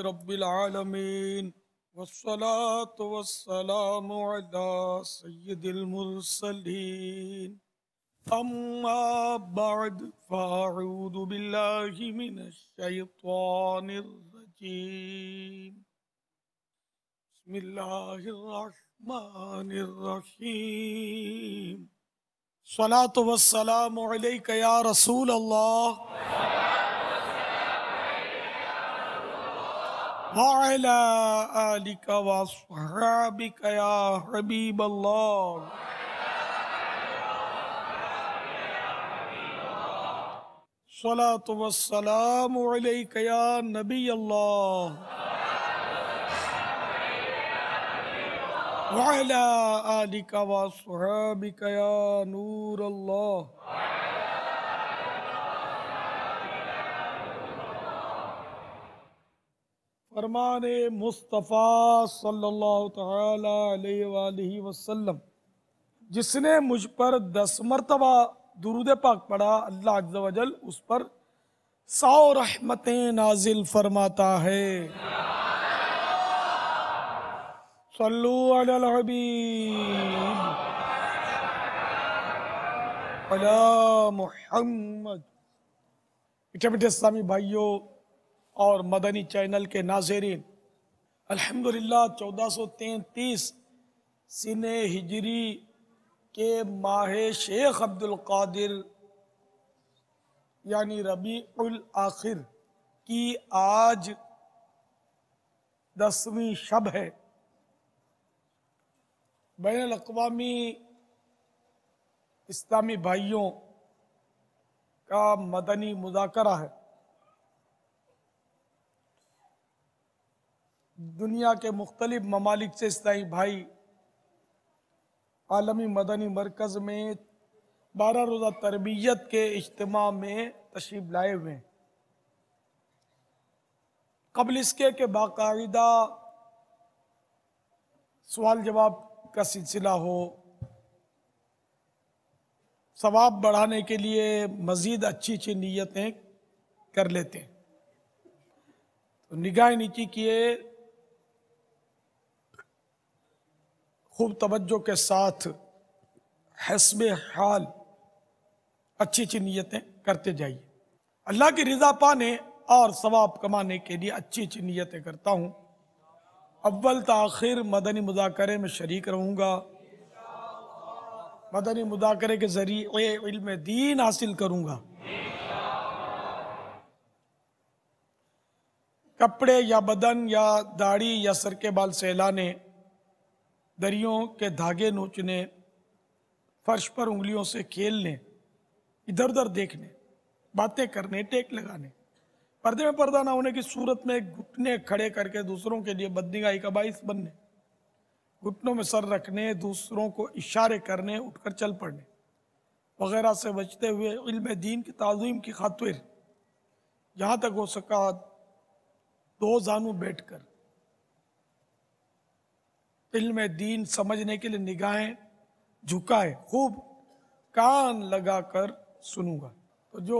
रब्बिल आलमीन वस्सलातु वस्सलामु अला सय्यिदिल मुरसलीन अम्मा बअद फ़अऊज़ु बिल्लाहि मिनश शैतानिर रजीम बिस्मिल्लाहिर रहमानिर रहीम सलातु वस्सलामु अलैका या रसूल अल्लाह वअला आलिका वअस्हाबिका या हबीब अल्लाह सलातु वस्सलामु अलैका या नबी अल्लाह वअला आलिका वअस्हाबिका या नूर अल्लाह। फरमाने मुस्तफ़ा सल्लल्लाहु तआला अलैहि वसल्लम, जिसने मुझ पर 10 मरतबा दुरूद पाक पढ़ा, अल्लाह अज़्ज़ा वजल उस पर 100 रहमतें नाजिल फरमाता है। सल्लू अलल हबीब अला मुहम्मद। मीठे मीठे इस्लामी भाइयों और मदनी चैनल के नाज़रीन, अल्हम्दुलिल्लाह 1433 सीने हिजरी के माह शेख अब्दुल कादिर यानी रबीउल आखिर की आज 10वीं शब है। बैनुल अक़वामी इस्लामी भाइयों का मदनी मुज़ाकरा है। दुनिया के मुख्तलिफ ममालिक से इस्लामी भाई आलमी मदनी मरकज़ में 12 रोज़ा तरबियत के इज्तिमा में तशरीफ़ लाए हुए हैं। क़ब्ल इसके के बाकायदा सवाल जवाब का सिलसिला हो, सवाब बढ़ाने के लिए मज़ीद अच्छी अच्छी नीयतें कर लेते हैं। तो निगाह नीची किए, खूब तवज्जो के साथ हस्बे हाल अच्छी अच्छी नीयतें करते जाइए। अल्लाह की रज़ा पाने और सवाब कमाने के लिए अच्छी अच्छी नीयतें करता हूँ। अव्वल ता आखिर मदनी मुज़ाकरे में शरीक रहूँगा। मदनी मुज़ाकरे के ज़रिए इल्म दीन हासिल करूँगा। कपड़े या बदन या दाढ़ी या सर के बाल सहलाने, दरियों के धागे नोचने, फर्श पर उंगलियों से खेलने, इधर उधर देखने, बातें करने, टेक लगाने, पर्दे में पर्दा ना होने की सूरत में घुटने खड़े करके दूसरों के लिए बदनिगाही का बाइस बनने, घुटनों में सर रखने, दूसरों को इशारे करने, उठकर चल पड़ने वगैरह से बचते हुए इल्म दीन की ताज़ीम की खातिर जहाँ तक हो सका 2 जानू बैठकर इल्म दीन समझने के लिए निगाहें झुकाए, खूब कान लगाकर सुनूंगा। तो जो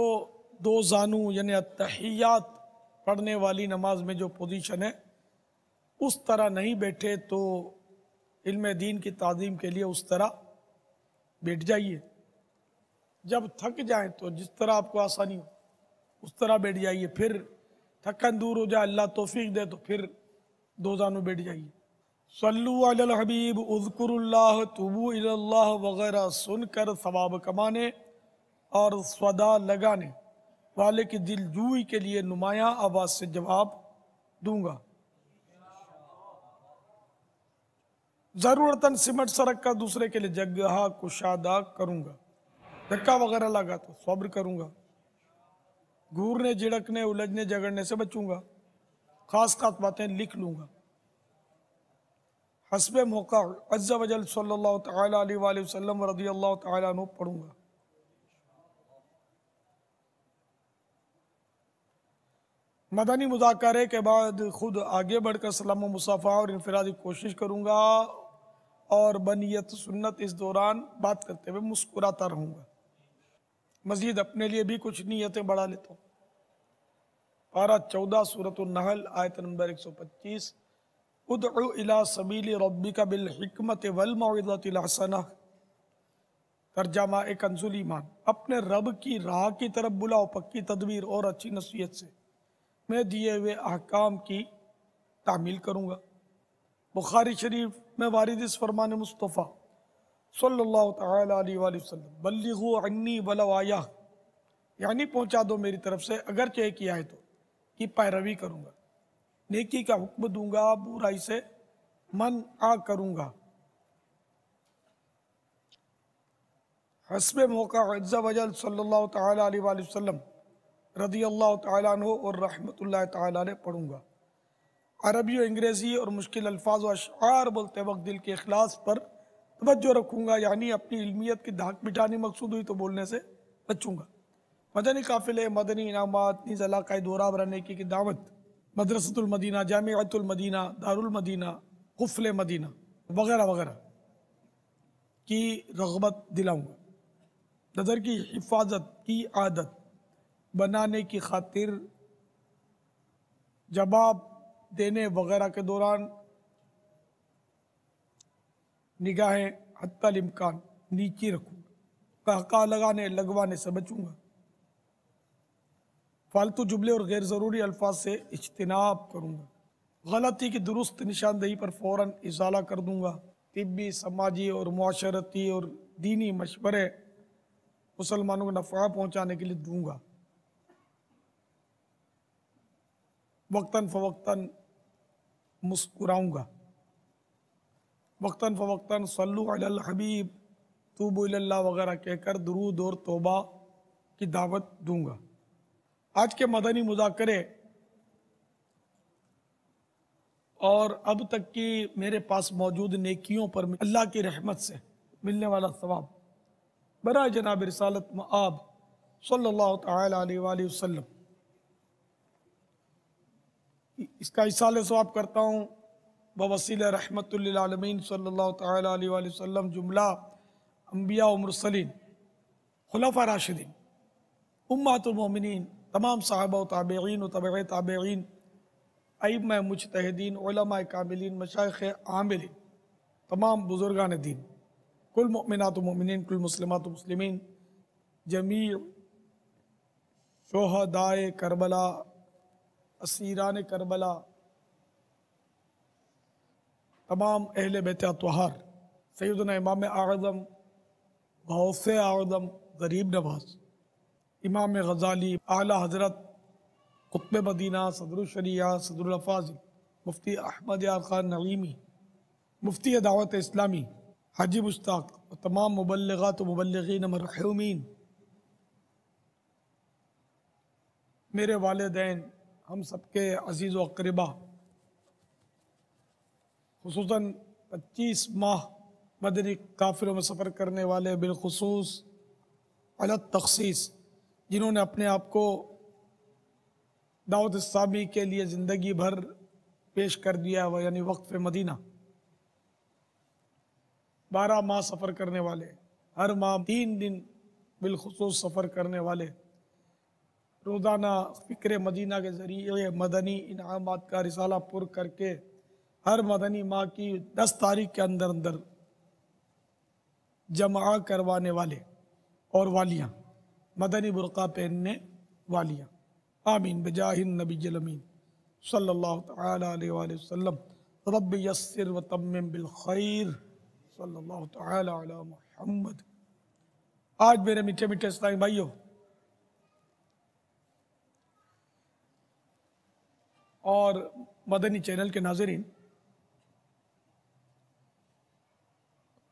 2 जानू यानी अत्तहियात पढ़ने वाली नमाज में जो पोजीशन है उस तरह नहीं बैठे तो इल्म दीन की ताज़ीम के लिए उस तरह बैठ जाइए। जब थक जाए तो जिस तरह आपको आसानी हो उस तरह बैठ जाइए। फिर थकन दूर हो जाए, अल्लाह तौफीक दे तो फिर 2 जानू बैठ जाइए। सल्लु अलल हबीब उज़्कुरुल्लाह तुबू इलल्लाह वगैरह सुनकर सवाब कमाने और स्वदा लगाने वाले की दिलजूई के लिए नुमायां आवाज़ से जवाब दूंगा। ज़रूरतन सिमट सरक का दूसरे के लिए जगह कुशादा करूंगा। धक्का वगैरह लगा तो सब्र करूंगा। घूरने झिड़कने उलझने झगड़ने से बचूंगा। खास खास बातें लिख लूंगा। हस्बे मौका अज़्ज़ा वजल सल्लल्लाहु तआला अलैहि वसल्लम रज़ियल्लाहु तआला अन्हु पढ़ूंगा। मदनी मुज़ाकरे के बाद खुद आगे बढ़कर सलाम मुसाफ़ा और इनफरादी कोशिश करूंगा और बनियत सुन्नत इस दौरान बात करते हुए मुस्कुराता रहूंगा। मज़ीद अपने लिए भी कुछ नीयतें बढ़ा लेता हूँ। पारा 14 सूरत नहल आयत नंबर 125। उदउ इला सबीली रब्बिका बिल हिकमत वल मौइज़तिल हसना। तर्जमा एक कंजुल ईमान, अपने रब की राह की तरफ बुलाओ पक्की तदबीर और अच्छी नसीहत से, मैं दिए हुए अहकाम की तामील करूँगा। बुखारी शरीफ में वारिद इस फरमान मुस्तफ़ा सल्लल्लाहु तआला अलैहि वसल्लम, बल्लिगू अन्नी वलौ आया, यानी पहुँचा दो मेरी तरफ से अगरचे एक ही आए तो, की पैरवी करूँगा, नेकी का हुक्म दूंगा, बुराई से मन आ करूँगा। हस्बे मौका अज़्ज़ा वजल सल्लल्लाहु तआला अलैहि वसल्लम रदियल्लाहु तआला अन्हु और रहमतुल्लाहि तआला अलैह पढ़ूंगा। अरबी और अंग्रेज़ी और मुश्किल अल्फाज व अशआर बोलते वक्त दिल के इखलास पर तवज्जो रखूँगा, यानी अपनी इल्मियत की धाक मिटानी मकसूद हुई तो बोलने से बचूँगा। मदनी काफिले, मदनी इनामात, नीज़ इलाक़ाई दोरा बराने की दावत, मदरसतुल Medina, जामिअतुल Medina, Darul Medina, कुफ़्ल Medina वगैरह वगैरह की रग़बत दिलाऊँगा। नज़र की हिफाजत की आदत बनाने की खातिर जवाब देने वगैरह के दौरान निगाहें हत्तल इम्कान नीची रखूँगा। कहका लगाने लगवाने से बचूँगा। फालतू जुमले और गैर ज़रूरी अल्फाज से इज्तिनाब करूँगा। गलती की दुरुस्त निशानदेही पर फ़ौरन इज़ाला कर दूँगा। तिब्बी, समाजी और मुआशरती और दीनी मशवरे मुसलमानों को नफ़ा पहुँचाने के लिए दूँगा। वक्तन फ़वक्तन मुस्कुराऊँगा। वक्तन फ़वक्तन सल्लु अलल हबीब तूबू इलल्लाह वगैरह कहकर दुरूद और तौबा की दावत दूँगा। आज के मदनी मुज़ाकरे और अब तक की मेरे पास मौजूद नेकियों पर अल्लाह की रहमत से मिलने वाला सवाब बराए जनाब रिसालत मआब सल्लल्लाहु तआला अलैहि वसल्लम, इसका इसाले सवाब करता हूँ बवसीला रहमतुल लिल आलमीन सल्लल्लाहु तआला अलैहि वसल्लम, जुमला अंबिया व मुरसलीन, खुलफा राशिदीन, उम्मतुल मोमिनीन, तमाम सहाबा व ताबईन व तबअ ताबईन, अइम्मा मुज्तहिदीन, उलमा कामिलीन, मशाइख आमिलीन, तमाम बुजुर्गान दीन, कुल मोमिनात व मोमिनीन, कुल मुस्लिमात व मुस्लिमीन, जमी शुहदाए करबला, असीरान करबला, तमाम अहले बैत अत्वार, सैयदना इमाम आज़म गौसे आज़म गरीब नवाज, इमाम गज़ाली, आला हज़रत कुतुब मदीना, सदरुल शरिया, सदरुल अफ़ाज़िल, मुफ्ती अहमद यार ख़ान नईमी, मुफ्ती दावत इस्लामी हाजी मुश्ताक और तमाम मुबल्लिगात व मुबल्लिगीन मरहूमीन, मेरे वालिदैन, हम सबके अज़ीज़ व अक़रबा, खुसूसन 25 माह मदनी काफ़िलों में सफ़र करने वाले, बिलखुसूस अलत तख़सीस जिन्होंने अपने आप को दावत इस्लामी के लिए ज़िंदगी भर पेश कर दिया है, यानी वक्फ़ मदीना, 12 माह सफ़र करने वाले, हर माह 3 दिन बिलखुसूस सफ़र करने वाले, रोज़ाना फ़िक्र मदीना के ज़रिए मदनी इनामात का रिसाला पुर करके हर मदनी माह की 10 तारीख के अंदर अंदर जमा करवाने वाले और वालियाँ, मदनी बुरक़ा पहनने वालियाँ, आमीन बिजाहिन नबील अमीन सल्लल्लाहु तआला अलैहि वसल्लम। रब्बि यस्सिर व तम्मिम बिल खैर सल्लल्लाहु तआला अला मुहम्मद। आज मेरे मीठे मीठे इस्लामी भाइयों और मदनी चैनल के नाज़रीन,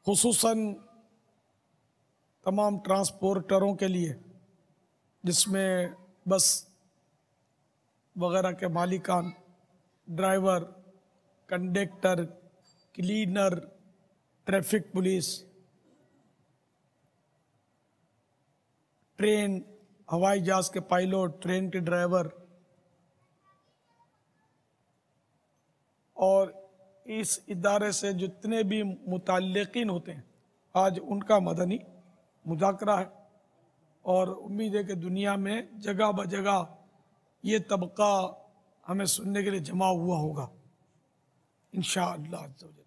खुसूसन तमाम ट्रांसपोर्टरों के लिए जिसमें बस वगैरह के मालिकान, driver, conductor, cleaner, traffic police, train, हवाई जहाज़ के पायलट, ट्रेन के ड्राइवर और इस इदारे से जितने भी मुताल्लिकीन होते हैं, आज उनका मदनी मुज़ाकरा है। और उम्मीद है कि दुनिया में जगह ब जगह ये तबका हमें सुनने के लिए जमा हुआ होगा इंशाअल्लाह अज़्ज़ा वजल।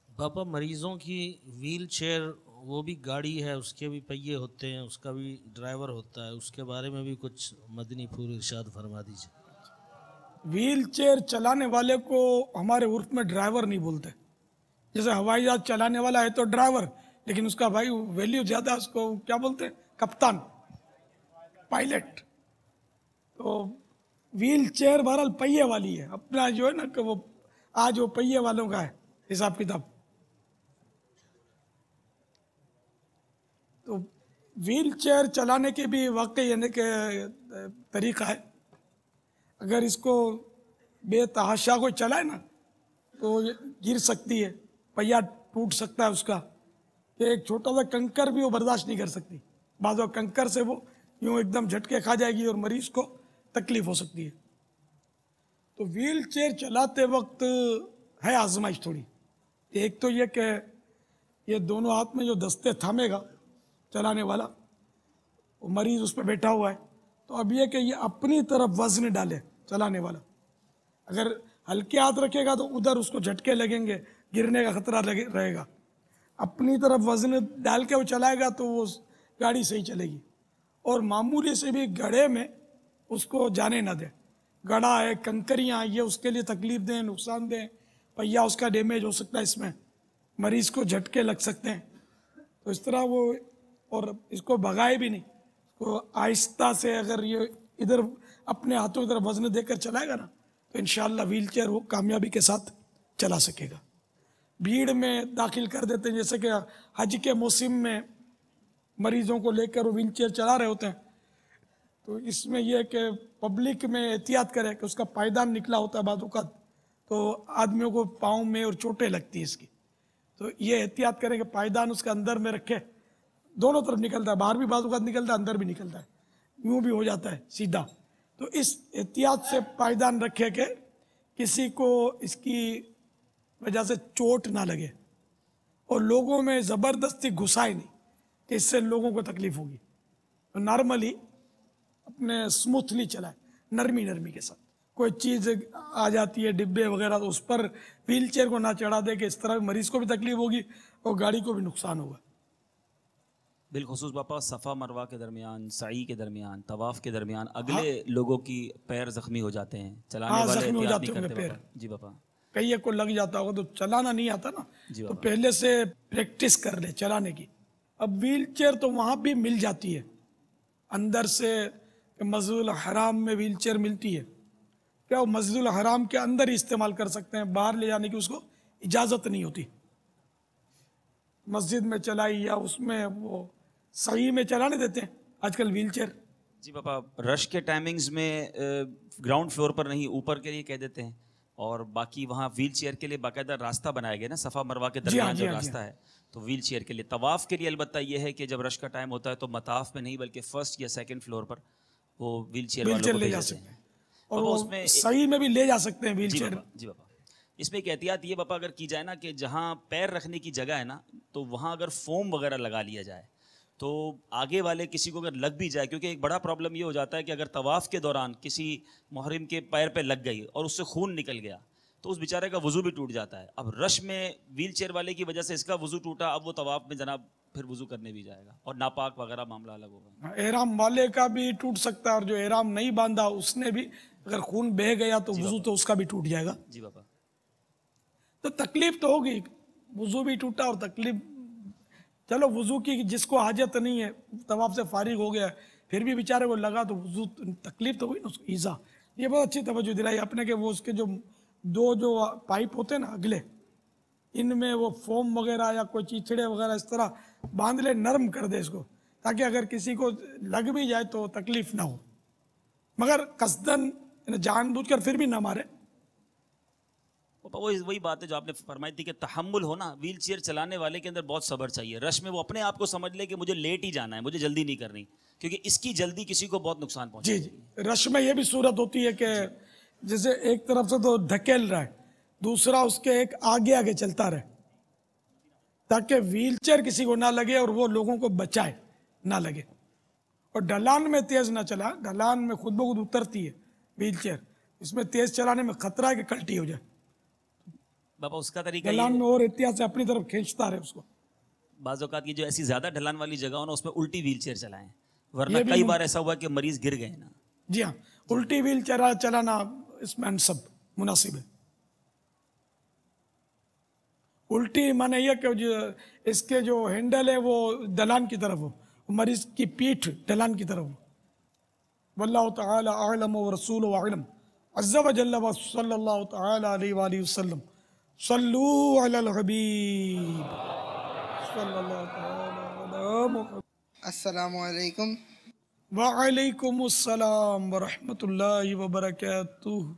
पापा मरीज़ों की व्हील चेयर वो भी गाड़ी है, उसके भी पहिए होते हैं, उसका भी ड्राइवर होता है, उसके बारे में भी कुछ मदनी पूरी इरशाद फरमा दीजिए। व्हील चेयर चलाने वाले को हमारे उर्फ में ड्राइवर नहीं बोलते। जैसे हवाई जहाज चलाने वाला है तो ड्राइवर, लेकिन उसका भाई वैल्यू ज़्यादा है, उसको क्या बोलते हैं? कप्तान, पायलट। तो व्हील चेयर बहरहाल पहिए वाली है, अपना जो है ना कि वो आज वो पहिए वालों का है हिसाब किताब। तो व्हील चेयर चलाने के भी वाकई यानी कि तरीका है। अगर इसको बेतहाशा कोई चलाए ना तो ये गिर सकती है, पहिया टूट सकता है उसका। कि एक छोटा सा कंकर भी वो बर्दाश्त नहीं कर सकती, बाद में कंकर से वो यूं एकदम झटके खा जाएगी और मरीज को तकलीफ हो सकती है। तो व्हील चेयर चलाते वक्त है आजमाइश थोड़ी। एक तो ये कि ये दोनों हाथ में जो दस्ते थामेगा चलाने वाला, वो मरीज उस पर बैठा हुआ है, तो अब ये कि ये अपनी तरफ वजन डाले चलाने वाला। अगर हल्के हाथ रखेगा तो उधर उसको झटके लगेंगे, गिरने का खतरा रहेगा। अपनी तरफ वजन डाल के वो चलाएगा तो वो गाड़ी सही चलेगी। और मामूली से भी गड्ढे में उसको जाने ना दे। गड्ढा है, कंकरियाँ, ये उसके लिए तकलीफ दें, नुकसान दें, पहिया उसका डैमेज हो सकता है, इसमें मरीज को झटके लग सकते हैं। तो इस तरह वो, और इसको भगाए भी नहीं, तो आहिस्ता से अगर ये इधर अपने हाथों की तरफ वजन देकर चलाएगा ना तो इंशाअल्लाह व्हील चेयर वो कामयाबी के साथ चला सकेगा। भीड़ में दाखिल कर देते हैं, जैसे कि हज के मौसम में मरीजों को लेकर वो व्हील चेयर चला रहे होते हैं, तो इसमें यह है कि पब्लिक में एहतियात करे कि उसका पायदान निकला होता है बाजू का, तो आदमियों को पाँव में और चोटें लगती है इसकी। तो ये एहतियात करें कि पायदान उसके अंदर में रखे, दोनों तरफ निकलता है, बाहर भी बाजू का निकलता है, अंदर भी निकलता है, यूँ भी हो जाता है सीधा। तो इस एहतियात से पायदान रखे कि किसी को इसकी वजह से चोट ना लगे और लोगों में ज़बरदस्ती घुसाए नहीं कि इससे लोगों को तकलीफ होगी। तो नॉर्मली अपने स्मूथली चलाए, नरमी नरमी के साथ। कोई चीज़ आ जाती है डिब्बे वगैरह, तो उस पर व्हील चेयर को ना चढ़ा दे कि इस तरह मरीज़ को भी तकलीफ होगी और गाड़ी को भी नुकसान होगा। बिलखुसूस पापा सफ़ा मरवा के दरमियान, सई के दरमियान, तवाफ़ के दरमियान अगले लोगों की पैर ज़ख्मी हो जाते हैं, चलाने वाले ज़ख्मी हो एहतियात जाते नहीं होंगे करते पैर। पापा। जी पापा। कई को लग जाता होगा, तो चलाना नहीं आता ना, जी तो बाबा। पहले से प्रैक्टिस कर ले चलाने की। अब व्हील चेयर तो वहाँ भी मिल जाती है अंदर से, मस्जिदुल हराम में व्हील चेयर मिलती है। क्या वो मस्जिदुल हराम के अंदर ही इस्तेमाल कर सकते हैं, बाहर ले जाने की उसको इजाज़त नहीं होती। मस्जिद में चलाई या उसमें वो सही में चलाने देते हैं आजकल व्हील चेयर। जी पापा, रश के टाइमिंग्स में ग्राउंड फ्लोर पर नहीं, ऊपर के लिए कह देते हैं, और बाकी वहाँ व्हील चेयर के लिए बाकायदा रास्ता बनाया गया ना, सफ़ा मरवा के दरमियान जो रास्ता है, तो व्हील चेयर के लिए। तवाफ़ के लिए अलबत्ता ये है कि जब रश का टाइम होता है तो मताफ में नहीं बल्कि फर्स्ट या सेकंड फ्लोर पर वो व्हील चेयर वालों को ले भेज जा देते सकते हैं। हैं, और पापा वो उसमें सही में भी ले जा सकते हैं व्हील जी चेयर। पापा, जी पापा, इसमें एक एहतियात ये पापा अगर की जाए ना कि जहाँ पैर रखने की जगह है ना, तो वहाँ अगर फोम वगैरह लगा लिया जाए तो आगे वाले किसी को अगर लग भी जाए, क्योंकि एक बड़ा प्रॉब्लम ये हो जाता है कि अगर तवाफ़ के दौरान किसी मुहरिम के पैर पे लग गई और उससे खून निकल गया तो उस बेचारे का वज़ू भी टूट जाता है। अब रश में व्हील चेयर वाले की वजह से इसका वज़ू टूटा, अब वो तवाफ़ में जनाब फिर वज़ू करने भी जाएगा और नापाक वगैरह मामला अलग होगा। एहराम वाले का भी टूट सकता है, और जो एहराम नहीं बांधा उसने भी अगर खून बह गया तो वज़ू तो उसका भी टूट जाएगा। जी पापा। तो तकलीफ तो होगी, वज़ू भी टूटा और तकलीफ। चलो वज़ू की जिसको हाजत नहीं है, तवाफ से फारिग हो गया, फिर भी बेचारे को लगा तो वज़ू, तकलीफ तो हुई ना उसको, ईज़ा। ये बहुत अच्छी तवज्जो दिलाई आपने कि वो उसके जो दो जो पाइप होते हैं ना अगले, इनमें वो फोम वगैरह या कोई चिचड़े वगैरह इस तरह बांध ले, नरम कर दे इसको, ताकि अगर किसी को लग भी जाए तो तकलीफ ना हो, मगर कसदन जानबूझकर फिर भी ना मारे। पापा वही बात है जो आपने फरमाई थी कि तहम्मुल हो ना, व्हील चेयर चलाने वाले के अंदर बहुत सब्र चाहिए। रश में वो अपने आप को समझ ले कि मुझे लेट ही जाना है, मुझे जल्दी नहीं करनी, क्योंकि इसकी जल्दी किसी को बहुत नुकसान पहुंचेगी। जी जी, रश में ये भी सूरत होती है कि जैसे एक तरफ से तो धकेल रहा है, दूसरा उसके एक आगे आगे चलता रहे, ताकि व्हील चेयर किसी को ना लगे और वो लोगों को बचाए ना लगे। और ढलान में तेज ना चला, ढलान में खुद ब खुद उतरती है, व्हील चेयर, इसमें तेज चलाने में खतरा है कि कल्टी हो जाए। बाबा उसका तरीका ढलान ये में और एहतियात से अपनी तरफ खींचता रहे उसको। बाज़ औक़ात की जो ऐसी ज़्यादा ढलान वाली जगह हो ना उसमें उल्टी व्हील चेयर चलाएं, वरना ये भी कई बार ऐसा हुआ कि मरीज गिर गए ना। जी हाँ, उल्टी व्हील चलाना इसमें सब मुनासिब है। उल्टी माने ये कि इसके जो हैंडल है वो ढलान की तरफ हो, मरीज की पीठ ढलान की तरफ हो। वल्लाहु तआला अअलम व रसूलुहु अअलम। अज़्ज़ा व जल्ल व सल्लल्लाहु तआला अलैहि व आलिहि वसल्लम। सल्लू अलल हबीब सल्लल्लाहु तआला अला मुहम्मद। अस्सलामु अलैकुम। वालेकुम अस्सलाम व रहमतुल्लाहि व बरकातुहू।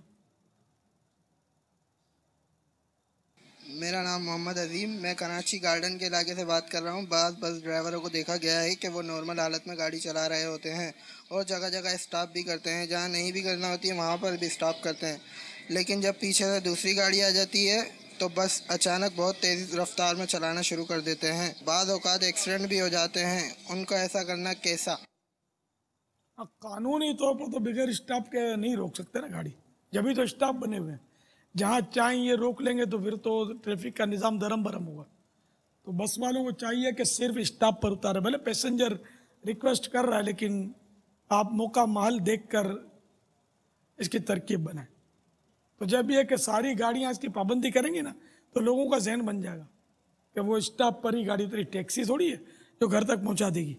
मेरा नाम मोहम्मद अजीम, मैं कराची गार्डन के इलाके से बात कर रहा हूँ। बाद बस ड्राइवरों को देखा गया है कि वो नॉर्मल हालत में गाड़ी चला रहे होते हैं और जगह जगह स्टॉप भी करते हैं, जहाँ नहीं भी करना होती है वहाँ पर भी स्टॉप करते हैं। लेकिन जब पीछे से दूसरी गाड़ी आ जाती है तो बस अचानक बहुत तेज़ रफ्तार में चलाना शुरू कर देते हैं। बाद औक़ात एक्सीडेंट भी हो जाते हैं। उनको ऐसा करना कैसा? कानूनी तौर पर तो बगैर स्टॉप के नहीं रोक सकते ना गाड़ी, जब भी तो स्टॉप बने हुए हैं। जहाँ चाहें ये रोक लेंगे तो फिर तो ट्रैफिक का निज़ाम दरम बरम होगा। तो बस वालों को चाहिए कि सिर्फ स्टॉप पर उतारे। भले पैसेंजर रिक्वेस्ट कर रहा है लेकिन आप मौका महल देखकर इसकी तरकीब बनाएं। तो जब ये कि सारी गाड़ियाँ इसकी पाबंदी करेंगी ना तो लोगों का जहन बन जाएगा कि वो स्टॉप पर ही गाड़ी उतरी, टैक्सी थोड़ी है जो घर तक पहुँचा देगी।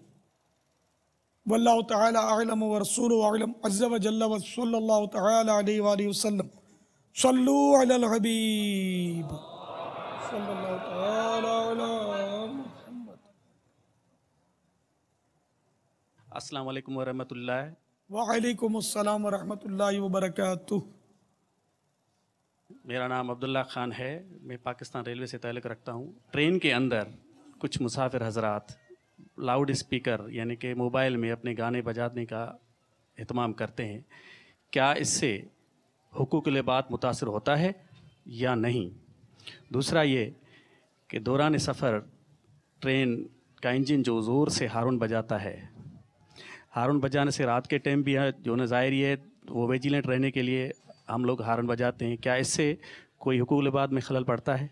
वल्लाहु तआला अअलम व रसूलुहु अअलम। अज़्ज़ा व जल्ल व सल्लल्लाहु तआला अलैहि व आलिहि वसल्लम। सल्लू अलल हबीब सल्लल्लाहु तआला अला मुहम्मद। अस्सलाम वालेकुम व रहमतुल्लाह। वालेकुम अस्सलाम व रहमतुल्लाहि व बरकातुहू। मेरा नाम अब्दुल्ला ख़ान है, मैं पाकिस्तान रेलवे से ताल्लुक़ रखता हूँ। ट्रेन के अंदर कुछ मुसाफिर हजरात लाउड स्पीकर यानी कि मोबाइल में अपने गाने बजाने का एहतमाम करते हैं, क्या इससे हुकूक़ुल इबाद मुतासिर होता है या नहीं? दूसरा ये कि दौरान सफ़र ट्रेन का इंजन जो ज़ोर से हारून बजाता है, हारून बजाने से रात के टाइम भी है जो ज़ाहिर है वो विजिलेंट रहने के लिए हम लोग हारन बजाते हैं, क्या इससे कोई हुकूक़ुल इबाद में खलल पड़ता है?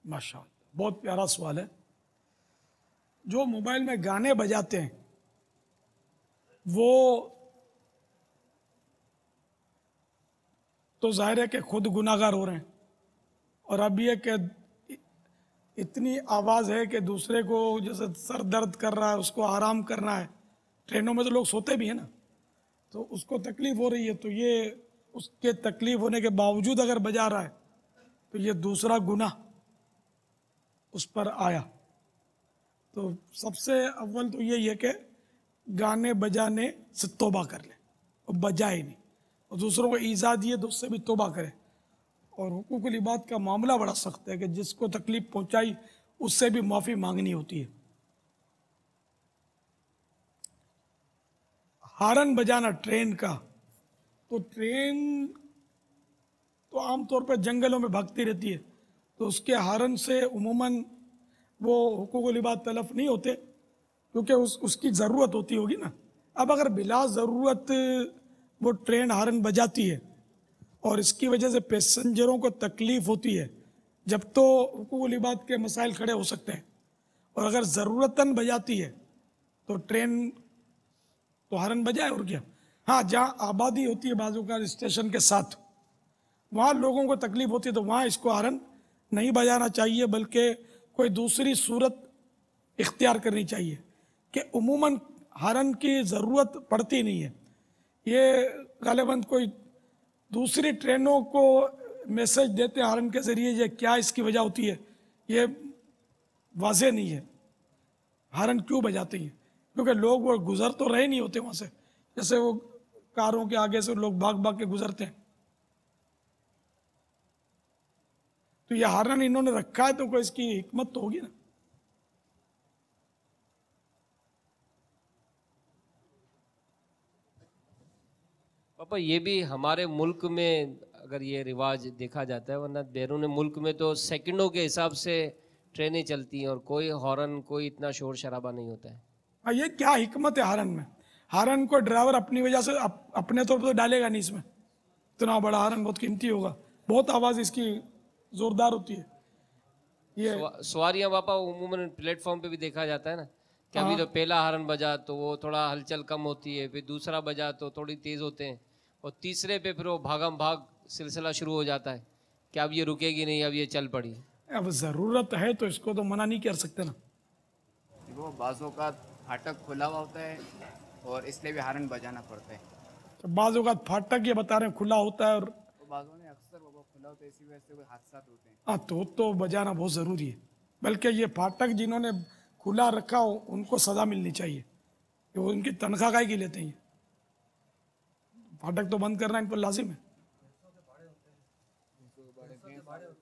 माशाअल्लाह, बहुत प्यारा सवाल है। जो मोबाइल में गाने बजाते हैं वो तो जाहिर है कि खुद गुनाहगार हो रहे हैं, और अब ये कि इतनी आवाज़ है कि दूसरे को जैसे सर दर्द कर रहा है उसको आराम करना है। ट्रेनों में तो लोग सोते भी हैं ना, तो उसको तकलीफ़ हो रही है, तो ये उसके तकलीफ़ होने के बावजूद अगर बजा रहा है तो ये दूसरा गुनाह उस पर आया। तो सबसे अव्वल तो यही है कि गाने बजाने से तौबा कर ले और बजाए नहीं, और दूसरों को ईज़ा दिए तो उससे भी तौबा करे। और हुकूकुल इबाद का मामला बड़ा सख्त है कि जिसको तकलीफ़ पहुंचाई उससे भी माफ़ी मांगनी होती है। हारन बजाना ट्रेन का, तो ट्रेन तो आमतौर पर जंगलों में भागती रहती है, तो उसके हारन से उमूमन वो हुकूकुल इबाद तलफ नहीं होते क्योंकि उसकी ज़रूरत होती होगी ना। अब अगर बिला ज़रूरत वो ट्रेन हारन बजाती है और इसकी वजह से पैसेंजरों को तकलीफ़ होती है, जब तो हुकूकुल इबाद के मसाइल खड़े हो सकते हैं। और अगर ज़रूरतन बजाती है तो ट्रेन तो हारन बजाए, और क्या। हाँ, जहाँ आबादी होती है बाजू का स्टेशन के साथ, वहाँ लोगों को तकलीफ़ होती है तो वहाँ इसको हारन नहीं बजाना चाहिए, बल्कि कोई दूसरी सूरत इख्तियार करनी चाहिए कि उमूमन हारन की ज़रूरत पड़ती नहीं है। ये गालिबन कोई दूसरी ट्रेनों को मैसेज देते हैं हारन के ज़रिए, ये क्या इसकी वजह होती है ये वाज़ेह नहीं है। हारन क्यों बजाते हैं? क्योंकि लोग वो गुज़र तो रहे नहीं होते वहाँ से, जैसे वो कारों के आगे से लोग भाग भाग के गुजरते हैं। तो ये हारन इन्होंने रखा है तो कोई इसकी हिकमत तो होगी ना। पापा ये भी हमारे मुल्क में अगर ये रिवाज देखा जाता है, वरना बैरून मुल्क में तो सेकंडों के हिसाब से ट्रेनें चलती हैं और कोई हॉर्न, कोई इतना शोर शराबा नहीं होता है। ये क्या हिकमत है हारन में? हारन को ड्राइवर अपनी वजह से अपने तौर पर तो डालेगा नहीं इसमें, इतना बड़ा हारन बहुत कीमती होगा, बहुत आवाज़ इसकी ज़ोरदार होती है। ये सवारियां बापा उमूमन प्लेटफॉर्म पे भी देखा जाता है ना कि अभी तो पहला हारन बजा तो वो थोड़ा हलचल कम होती है, फिर दूसरा बजा तो थोड़ी तेज होते हैं, और तीसरे पे फिर वो भागम भाग सिलसिला शुरू हो जाता है कि अब ये रुकेगी नहीं, अब ये चल पड़ी। अब ज़रूरत है तो इसको तो मना नहीं कर सकते ना। वो बाज़ों का फाटक खुला हुआ होता है और इसलिए भी हारन बजाना पड़ता है। तो बाज़ों का फाटक ये बता रहे हैं खुला होता है, और तो बाज़ों में अक्सर वो खुला होता है, इसी वजह से कोई हादसा होते हैं। हाँ तो बजाना बहुत ज़रूरी है। बल्कि ये फाटक जिन्होंने खुला रखा हो उनको सज़ा मिलनी चाहिए, कि वो उनकी तनख्वाह काहे की लेते हैं। फाटक तो बंद करना इन पर लाजिम है।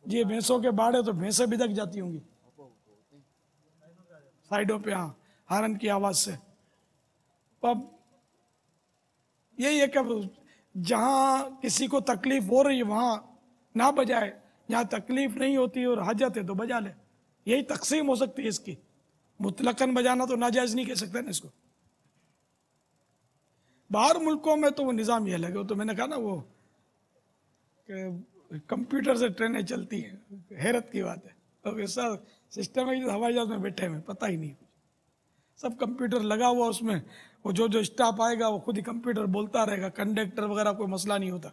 ये भैंसों के बाड़े तो भैंसें बिदक जाती होंगी साइडों पे, हाँ, हारन की आवाज़ से। अब यही है कि जहाँ किसी को तकलीफ हो रही है वहाँ ना बजाए, जहाँ तकलीफ नहीं होती और हाजत है तो बजा ले। यही तकसीम हो सकती है इसकी। मुतलकन बजाना तो नाजायज नहीं कह सकते ना इसको। बाहर मुल्कों में तो वो निज़ाम ये लगे, तो मैंने कहा ना वो कि कंप्यूटर से ट्रेनें चलती हैं, हैरत की बात है। तो ऐसा सिस्टम है कि हवाई जहाज में बैठे हुए पता ही नहीं, सब कंप्यूटर लगा हुआ उसमें, वो जो स्टाफ आएगा वो खुद ही कंप्यूटर बोलता रहेगा, कंडक्टर वगैरह कोई मसला नहीं होता।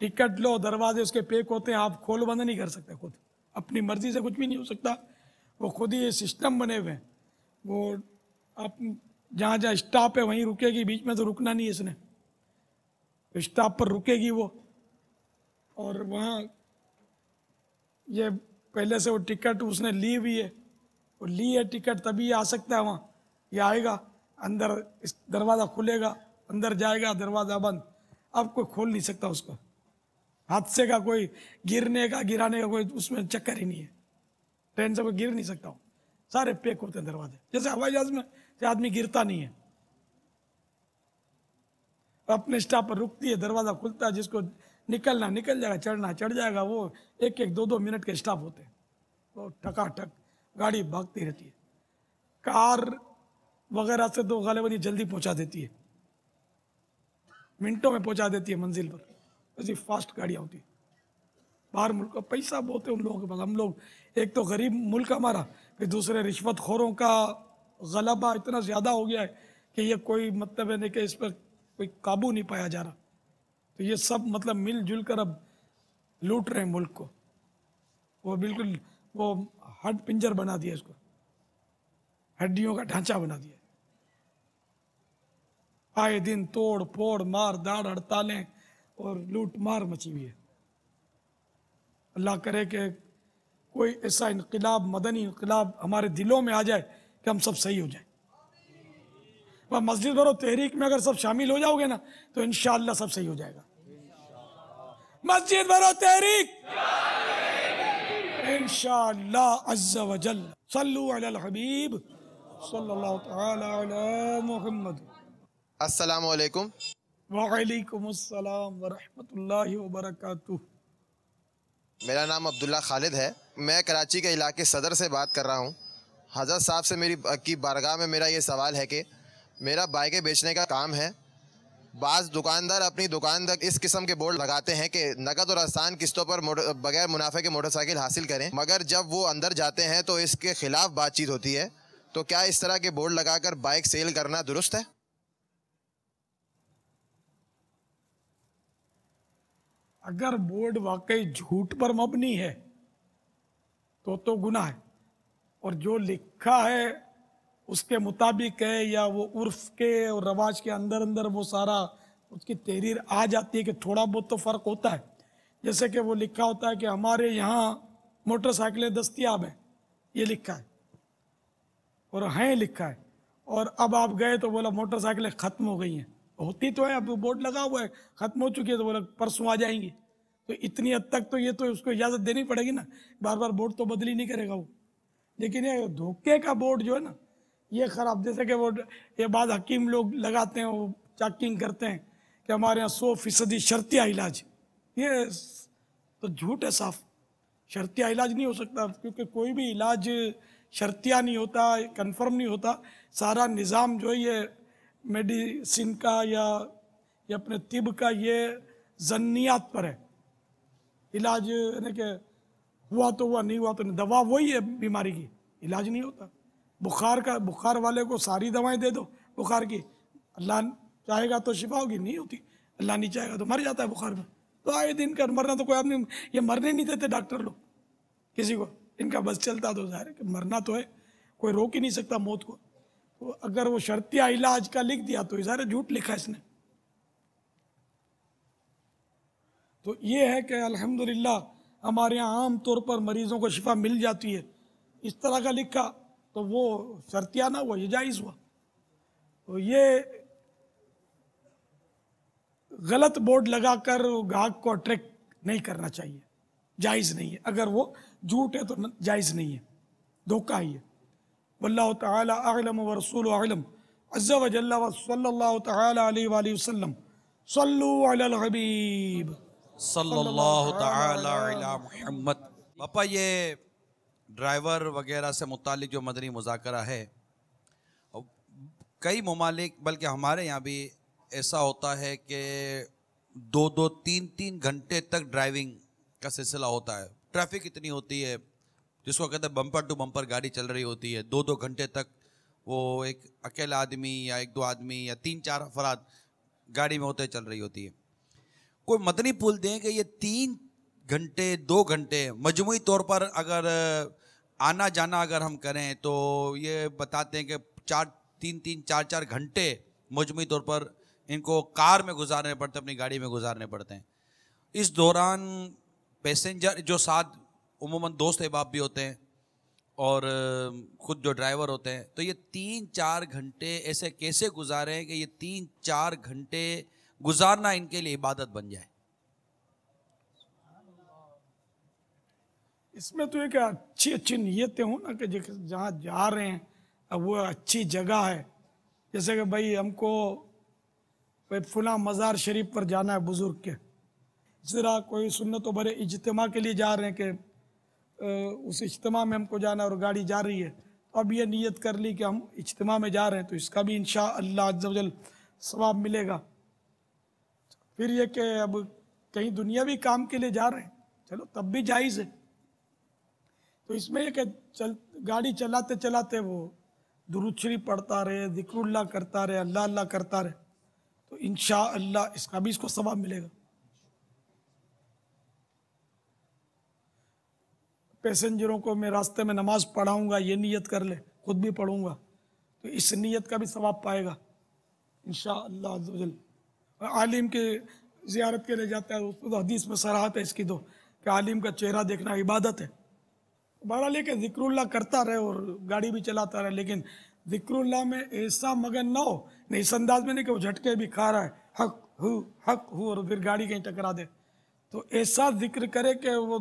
टिकट लो, दरवाजे उसके पैक होते हैं, आप खोल बंद नहीं कर सकते, खुद अपनी मर्जी से कुछ भी नहीं हो सकता, वो खुद ही सिस्टम बने हुए हैं। वो आप जहाँ जहाँ स्टॉप है वहीं रुकेगी, बीच में तो रुकना नहीं है इसने, तो स्टॉप पर रुकेगी वो। और वहाँ ये पहले से वो टिकट उसने ली हुई है, वो ली है टिकट तभी आ सकता है वहाँ। ये आएगा अंदर, इस दरवाज़ा खुलेगा, अंदर जाएगा, दरवाज़ा बंद, अब कोई खोल नहीं सकता उसको। हादसे का कोई गिरने का गिराने का कोई उसमें चक्कर ही नहीं है। ट्रेन से कोई गिर नहीं सकता हो, सारे पैक होते हैं दरवाजे। जैसे हवाई जहाज में से आदमी गिरता नहीं है, अपने स्टॉप पर रुकती है, दरवाज़ा खुलता है, जिसको निकलना निकल जाएगा, चढ़ना चढ़ जाएगा। वो 1-1, 2-2 मिनट के स्टॉप होते हैं, तो ठकाठक गाड़ी भागती रहती है। कार वगैरह से तो गालिबन ये जल्दी पहुंचा देती है, मिनटों में पहुंचा देती है मंजिल पर, ऐसी फास्ट गाड़ियाँ होती है। बाहर मुल्क का पैसा बहुत है उन लोगों के पास। हम लोग एक तो गरीब मुल्क हमारा, फिर दूसरे रिश्वतखोरों का गलबा इतना ज़्यादा हो गया है कि ये कोई मतलब है नहीं कि इस पर कोई काबू नहीं पाया जा रहा। तो ये सब मतलब मिलजुल कर अब लूट रहे हैं मुल्क को। वो बिल्कुल वो हड पिंजर बना दिया इसको, हड्डियों का ढांचा बना दिया। आए दिन तोड़ फोड़, मार दाड़, हड़तालें और लूट मार मची हुई है। अल्लाह करे कि कोई ऐसा इनकलाब, मदनी इनकलाब हमारे दिलों में आ जाए कि हम सब सही हो जाए। वह मस्जिद भरो तहरीक में अगर सब शामिल हो जाओगे ना तो इंशाअल्लाह सब सही हो जाएगा। मस्जिद भरो तहरीक, इंशाअल्लाह अज़्ज़ा व जल। सल्लु अलल हबीब सल्लल्लाहु तआला अला मुहम्मद। अस्सलामु अलैकुम। वालेकुम अस्सलाम व रहमतुल्लाहि व बरकातुहू। मेरा नाम अब्दुल्ला खालिद है। मैं कराची के इलाके सदर से बात कर रहा हूँ। हज़रत साहब से मेरी की बारगाह में मेरा ये सवाल है कि मेरा बाइकें बेचने का काम है। बाज़ दुकानदार अपनी दुकान तक इस किस्म के बोर्ड लगाते हैं कि नकद और आसान किस्तों पर बगैर मुनाफे के मोटरसाइकिल हासिल करें, मगर जब वो अंदर जाते हैं तो इसके खिलाफ बातचीत होती है। तो क्या इस तरह के बोर्ड लगाकर बाइक सेल करना दुरुस्त है? अगर बोर्ड वाकई झूठ पर मबनी है तो गुनाह है, और जो लिखा है उसके मुताबिक है या वो उर्फ के और रवाज के अंदर अंदर वो सारा उसकी तहरीर आ जाती है कि थोड़ा बहुत तो फ़र्क होता है। जैसे कि वो लिखा होता है कि हमारे यहाँ मोटरसाइकिलें दस्तयाब हैं, ये लिखा है और हैं लिखा है, और अब आप गए तो बोला मोटरसाइकिलें ख़त्म हो गई हैं। होती तो है, अब बोर्ड लगा हुआ है, ख़त्म हो चुकी है, तो बोला परसों आ जाएंगी। तो इतनी हद तक तो ये तो उसको इजाज़त देनी पड़ेगी ना, बार बार बोर्ड तो बदली नहीं करेगा वो। लेकिन ये धोखे का बोर्ड जो है ना, ये ख़राब। जैसे कि वो ये बाद हकीम लोग लगाते हैं, वो चेकिंग करते हैं कि हमारे यहाँ 100% शर्तिया इलाज, ये तो झूठ है साफ। शर्तिया इलाज नहीं हो सकता, क्योंकि कोई भी इलाज शर्तिया नहीं होता, कंफर्म नहीं होता। सारा निज़ाम जो है ये मेडिसिन का या अपने तिब का ये जन्नियात पर है। इलाज यानी कि हुआ तो हुआ, नहीं हुआ तो नहीं। दवा वही है बीमारी की, इलाज नहीं होता। बुखार वाले को सारी दवाएं दे दो बुखार की, अल्लाह चाहेगा तो शिफा होगी, नहीं होती। अल्लाह नहीं चाहेगा तो मर जाता है बुखार में। तो आए दिन कर मरना तो कोई आदमी, ये मरने नहीं देते डॉक्टर लोग किसी को, इनका बस चलता तो जाहिर है कि मरना तो है, कोई रोक ही नहीं सकता मौत को। तो अगर वो शर्तिया इलाज का लिख दिया तो ज़ाहिर है झूठ लिखा है इसने। तो ये है कि अल्हम्दुलिल्लाह हमारे यहाँ आम तौर पर मरीज़ों को शिफा मिल जाती है। इस तरह का लिखा तो वो शर्तिया ना हुआ, ये जायज़ हुआ। तो ये गलत बोर्ड लगाकर ग्राहक को अट्रैक्ट नहीं करना चाहिए, जायज़ नहीं है। अगर वो झूठ है तो जायज़ नहीं है, धोखा ही है। वल्लाहु तआला अअलम व रसूलुहु अअलम अज़्ज़ा व जल्ला व सल्लल्लाहु तआला अलैहि व वसल्लम। सल्लु अलल हबीब सल्लल्लाहु तआला अला मुहम्मद। पापा, ये ड्राइवर वगैरह से मुतालिक जो मदनी मुज़ाकरा है, कई ममालिक बल्कि हमारे यहाँ भी ऐसा होता है कि 2-2, 3-3 घंटे तक ड्राइविंग का सिलसिला होता है। ट्रैफिक इतनी होती है, जिसको कहते हैं बम्पर टू बम्पर गाड़ी चल रही होती है। 2-2 घंटे तक वो एक अकेला आदमी या 1-2 आदमी या 3-4 अफराद गाड़ी में होते चल रही होती है। कोई मदनी पुल दें कि ये 3 घंटे 2 घंटे मजमूई तौर पर अगर आना जाना अगर हम करें तो ये बताते हैं कि 3-3, 4-4 घंटे मजमूई तौर पर इनको कार में गुजारने पड़ते हैं, अपनी गाड़ी में गुजारने पड़ते हैं। इस दौरान पैसेंजर जो साथ उमूमन दोस्त अहबाब भी होते हैं और खुद जो ड्राइवर होते हैं, तो ये 3-4 घंटे ऐसे कैसे गुजारें कि ये 3-4 घंटे गुजारना इनके लिए इबादत बन जाए। इसमें तो एक अच्छी अच्छी नीयतें हो ना कि जहाँ जा रहे हैं अब वो अच्छी जगह है। जैसे कि भाई हमको फुला मज़ार शरीफ पर जाना है बुज़ुर्ग के, इस तरह कोई सुन्नत भरे इज्तिमा के लिए जा रहे हैं कि उस इज्तिमा में हमको जाना है और गाड़ी जा रही है, तो अब ये नीयत कर ली कि हम इज्तिमा में जा रहे हैं, तो इसका भी इंशाअल्लाह अज़्ज़ा वजल सवाब मिलेगा। फिर ये कि अब कहीं दुनियावी काम के लिए जा रहे हैं, चलो तब भी जायज़ है। तो इसमें यह कि गाड़ी चलाते चलाते वो दुरूद शरीफ पढ़ता रहे, ज़िक्रुल्लाह करता रहे, अल्लाह अल्लाह करता रहे, तो इंशाअल्लाह इसका भी इसको सवाब मिलेगा। पैसेंजरों को मैं रास्ते में नमाज पढ़ाऊंगा, ये नियत कर ले, खुद भी पढ़ूंगा, तो इस नियत का भी सवाब पाएगा इंशाअल्लाह अज़्ज़ा वजल। आलिम के ज़ियारत के लिए जाता है, उसको तो हदीस में सराहत है इसकी तो कि आलिम का चेहरा देखना इबादत है। बहरहाल लेके ज़िक्रुल्लाह करता रहे और गाड़ी भी चलाता रहे, लेकिन ज़िक्रुल्लाह में ऐसा मगन ना हो, नहीं इस अंदाज में नहीं कि वो झटके भी खा रहा है, हक हु और फिर गाड़ी कहीं टकरा दे। तो ऐसा जिक्र करे कि वो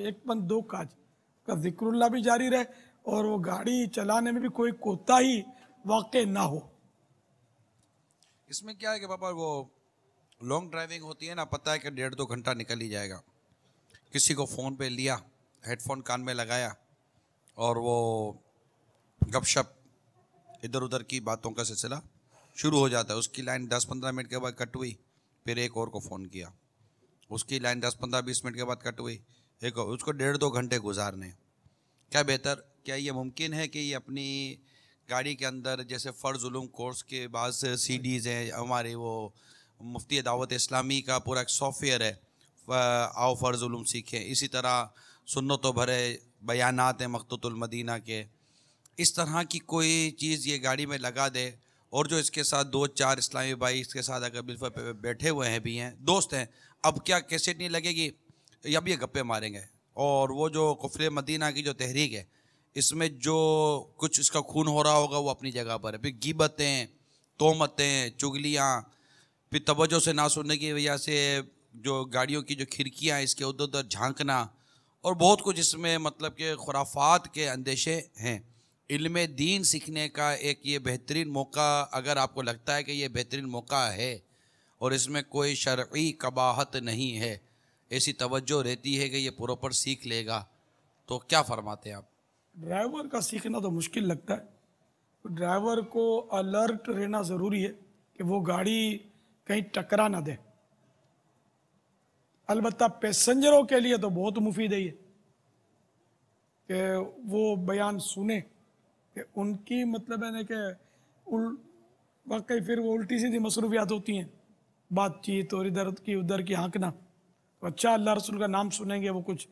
एक पंथ दो काज का ज़िक्रुल्लाह भी जारी रहे और वो गाड़ी चलाने में भी कोई कोताही वाक़ई ना हो। इसमें क्या है कि पापा वो लॉन्ग ड्राइविंग होती है ना, पता है कि 1.5-2 घंटा निकल ही जाएगा। किसी को फ़ोन पे लिया, हेडफोन कान में लगाया और वो गपशप इधर उधर की बातों का सिलसिला शुरू हो जाता है। उसकी लाइन 10-15 मिनट के बाद कट हुई, फिर एक और को फ़ोन किया, उसकी लाइन 10-15-20 मिनट के बाद कट हुई, एक और, उसको 1.5-2 घंटे गुजारने। क्या बेहतर, क्या ये मुमकिन है कि ये अपनी गाड़ी के अंदर जैसे फ़र्ज़ उलूम कोर्स के बाद CDs हैं हमारे, वो मुफ्ती दावत इस्लामी का पूरा एक सॉफ्टवेयर है, आओ फ़र्ज़ उलूम सीखें, इसी तरह सुन्नतों भरे बयानात हैं मखतूतुल मदीना के, इस तरह की कोई चीज़ ये गाड़ी में लगा दे और जो इसके साथ 2-4 इस्लामी भाई इसके साथ अगर बिल्कुल पे बैठे हुए हैं भी हैं, दोस्त हैं, अब क्या कैसेट नहीं लगेगी, अब ये गप्पे मारेंगे। और वो जो कुफ्र मदीना की जो तहरीक है, इसमें जो कुछ इसका खून हो रहा होगा वो अपनी जगह पर है। फिर गिबतें, तोहमतें, चुगलियाँ, फिर तवज्जो से ना सुनने की वजह से जो गाड़ियों की जो खिड़कियाँ इसके उधर उधर झांकना और बहुत कुछ इसमें मतलब कि खुराफात के अंदेशे हैं। इल्म दीन सीखने का एक ये बेहतरीन मौका, अगर आपको लगता है कि ये बेहतरीन मौका है और इसमें कोई शरई कबाहत नहीं है, ऐसी तवज्जो रहती है कि ये प्रॉपर सीख लेगा, तो क्या फरमाते हैं आप? ड्राइवर का सीखना तो मुश्किल लगता है, तो ड्राइवर को अलर्ट रहना ज़रूरी है कि वो गाड़ी कहीं टकरा ना दे। अलबत्ता पैसेंजरों के लिए तो बहुत मुफीद है ये कि वो बयान सुने कि उनकी मतलब है ना कि वाकई फिर वो उल्टी सीधी मसरूफियात होती हैं, बातचीत और इधर की उधर की हाँकना। तो अच्छा अल्लाह रसूल का नाम सुनेंगे, वो कुछ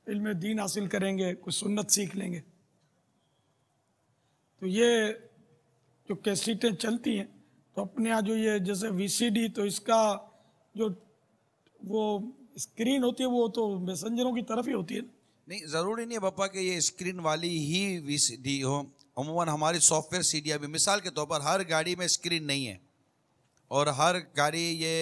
इल्म दीन हासिल करेंगे, कुछ सुन्नत सीख लेंगे। तो ये जो कैसेटें चलती हैं तो अपने यहाँ जो ये जैसे वीसीडी, तो इसका जो वो स्क्रीन होती है वो तो मैसेंजरों की तरफ ही होती है। नहीं, ज़रूरी नहीं है पापा कि ये स्क्रीन वाली ही वीसीडी हो। अमूमन हमारी सॉफ्टवेयर सीडियाँ भी, मिसाल के तौर पर हर गाड़ी में स्क्रीन नहीं है और हर गाड़ी ये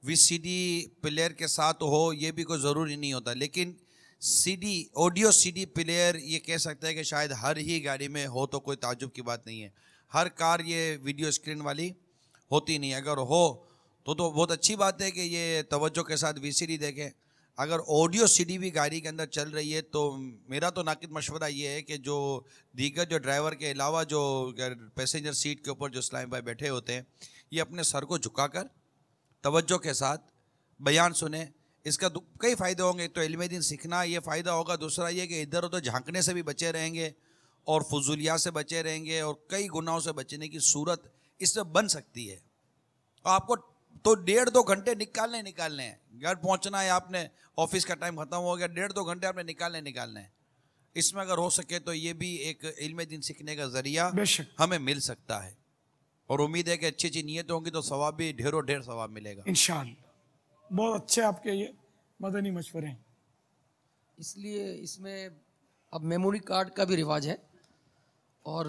वीसीडी प्लेयर के साथ हो, ये भी कोई ज़रूरी नहीं होता। लेकिन सीडी, ऑडियो सीडी प्लेयर ये कह सकते हैं कि शायद हर ही गाड़ी में हो तो कोई ताज्जुब की बात नहीं है। हर कार ये वीडियो स्क्रीन वाली होती नहीं। अगर हो तो बहुत अच्छी बात है कि ये तवज्जो के साथ वीसीडी देखें। अगर ऑडियो सीडी भी गाड़ी के अंदर चल रही है तो मेरा तो नाकिद मशवरा ये है कि जो दीगर जो ड्राइवर के अलावा जो पैसेंजर सीट के ऊपर जो इस्लाम भाई बैठे होते हैं, ये अपने सर को झुकाकर तवज्जो के साथ बयान सुने। इसका कई फ़ायदे होंगे। तो इल्म दीन सीखना ये फ़ायदा होगा। दूसरा ये कि इधर उधर झांकने से भी बचे रहेंगे और फजूलियात से बचे रहेंगे और कई गुनाहों से बचने की सूरत इससे बन सकती है। आपको तो 1.5-2 घंटे निकालने हैं। घर पहुंचना है आपने, ऑफिस का टाइम ख़त्म हो गया, 1.5-2 घंटे आपने निकालने हैं। इसमें अगर हो सके तो ये भी एक इल्म दीन सीखने का ज़रिया हमें मिल सकता है। और उम्मीद है कि अच्छी अच्छी नीयतें होंगी तो सवाब भी ढेरों सवाब मिलेगा इंशाअल्लाह। बहुत अच्छे आपके ये मदनी मशवरे हैं। इसलिए इसमें अब मेमोरी कार्ड का भी रिवाज है और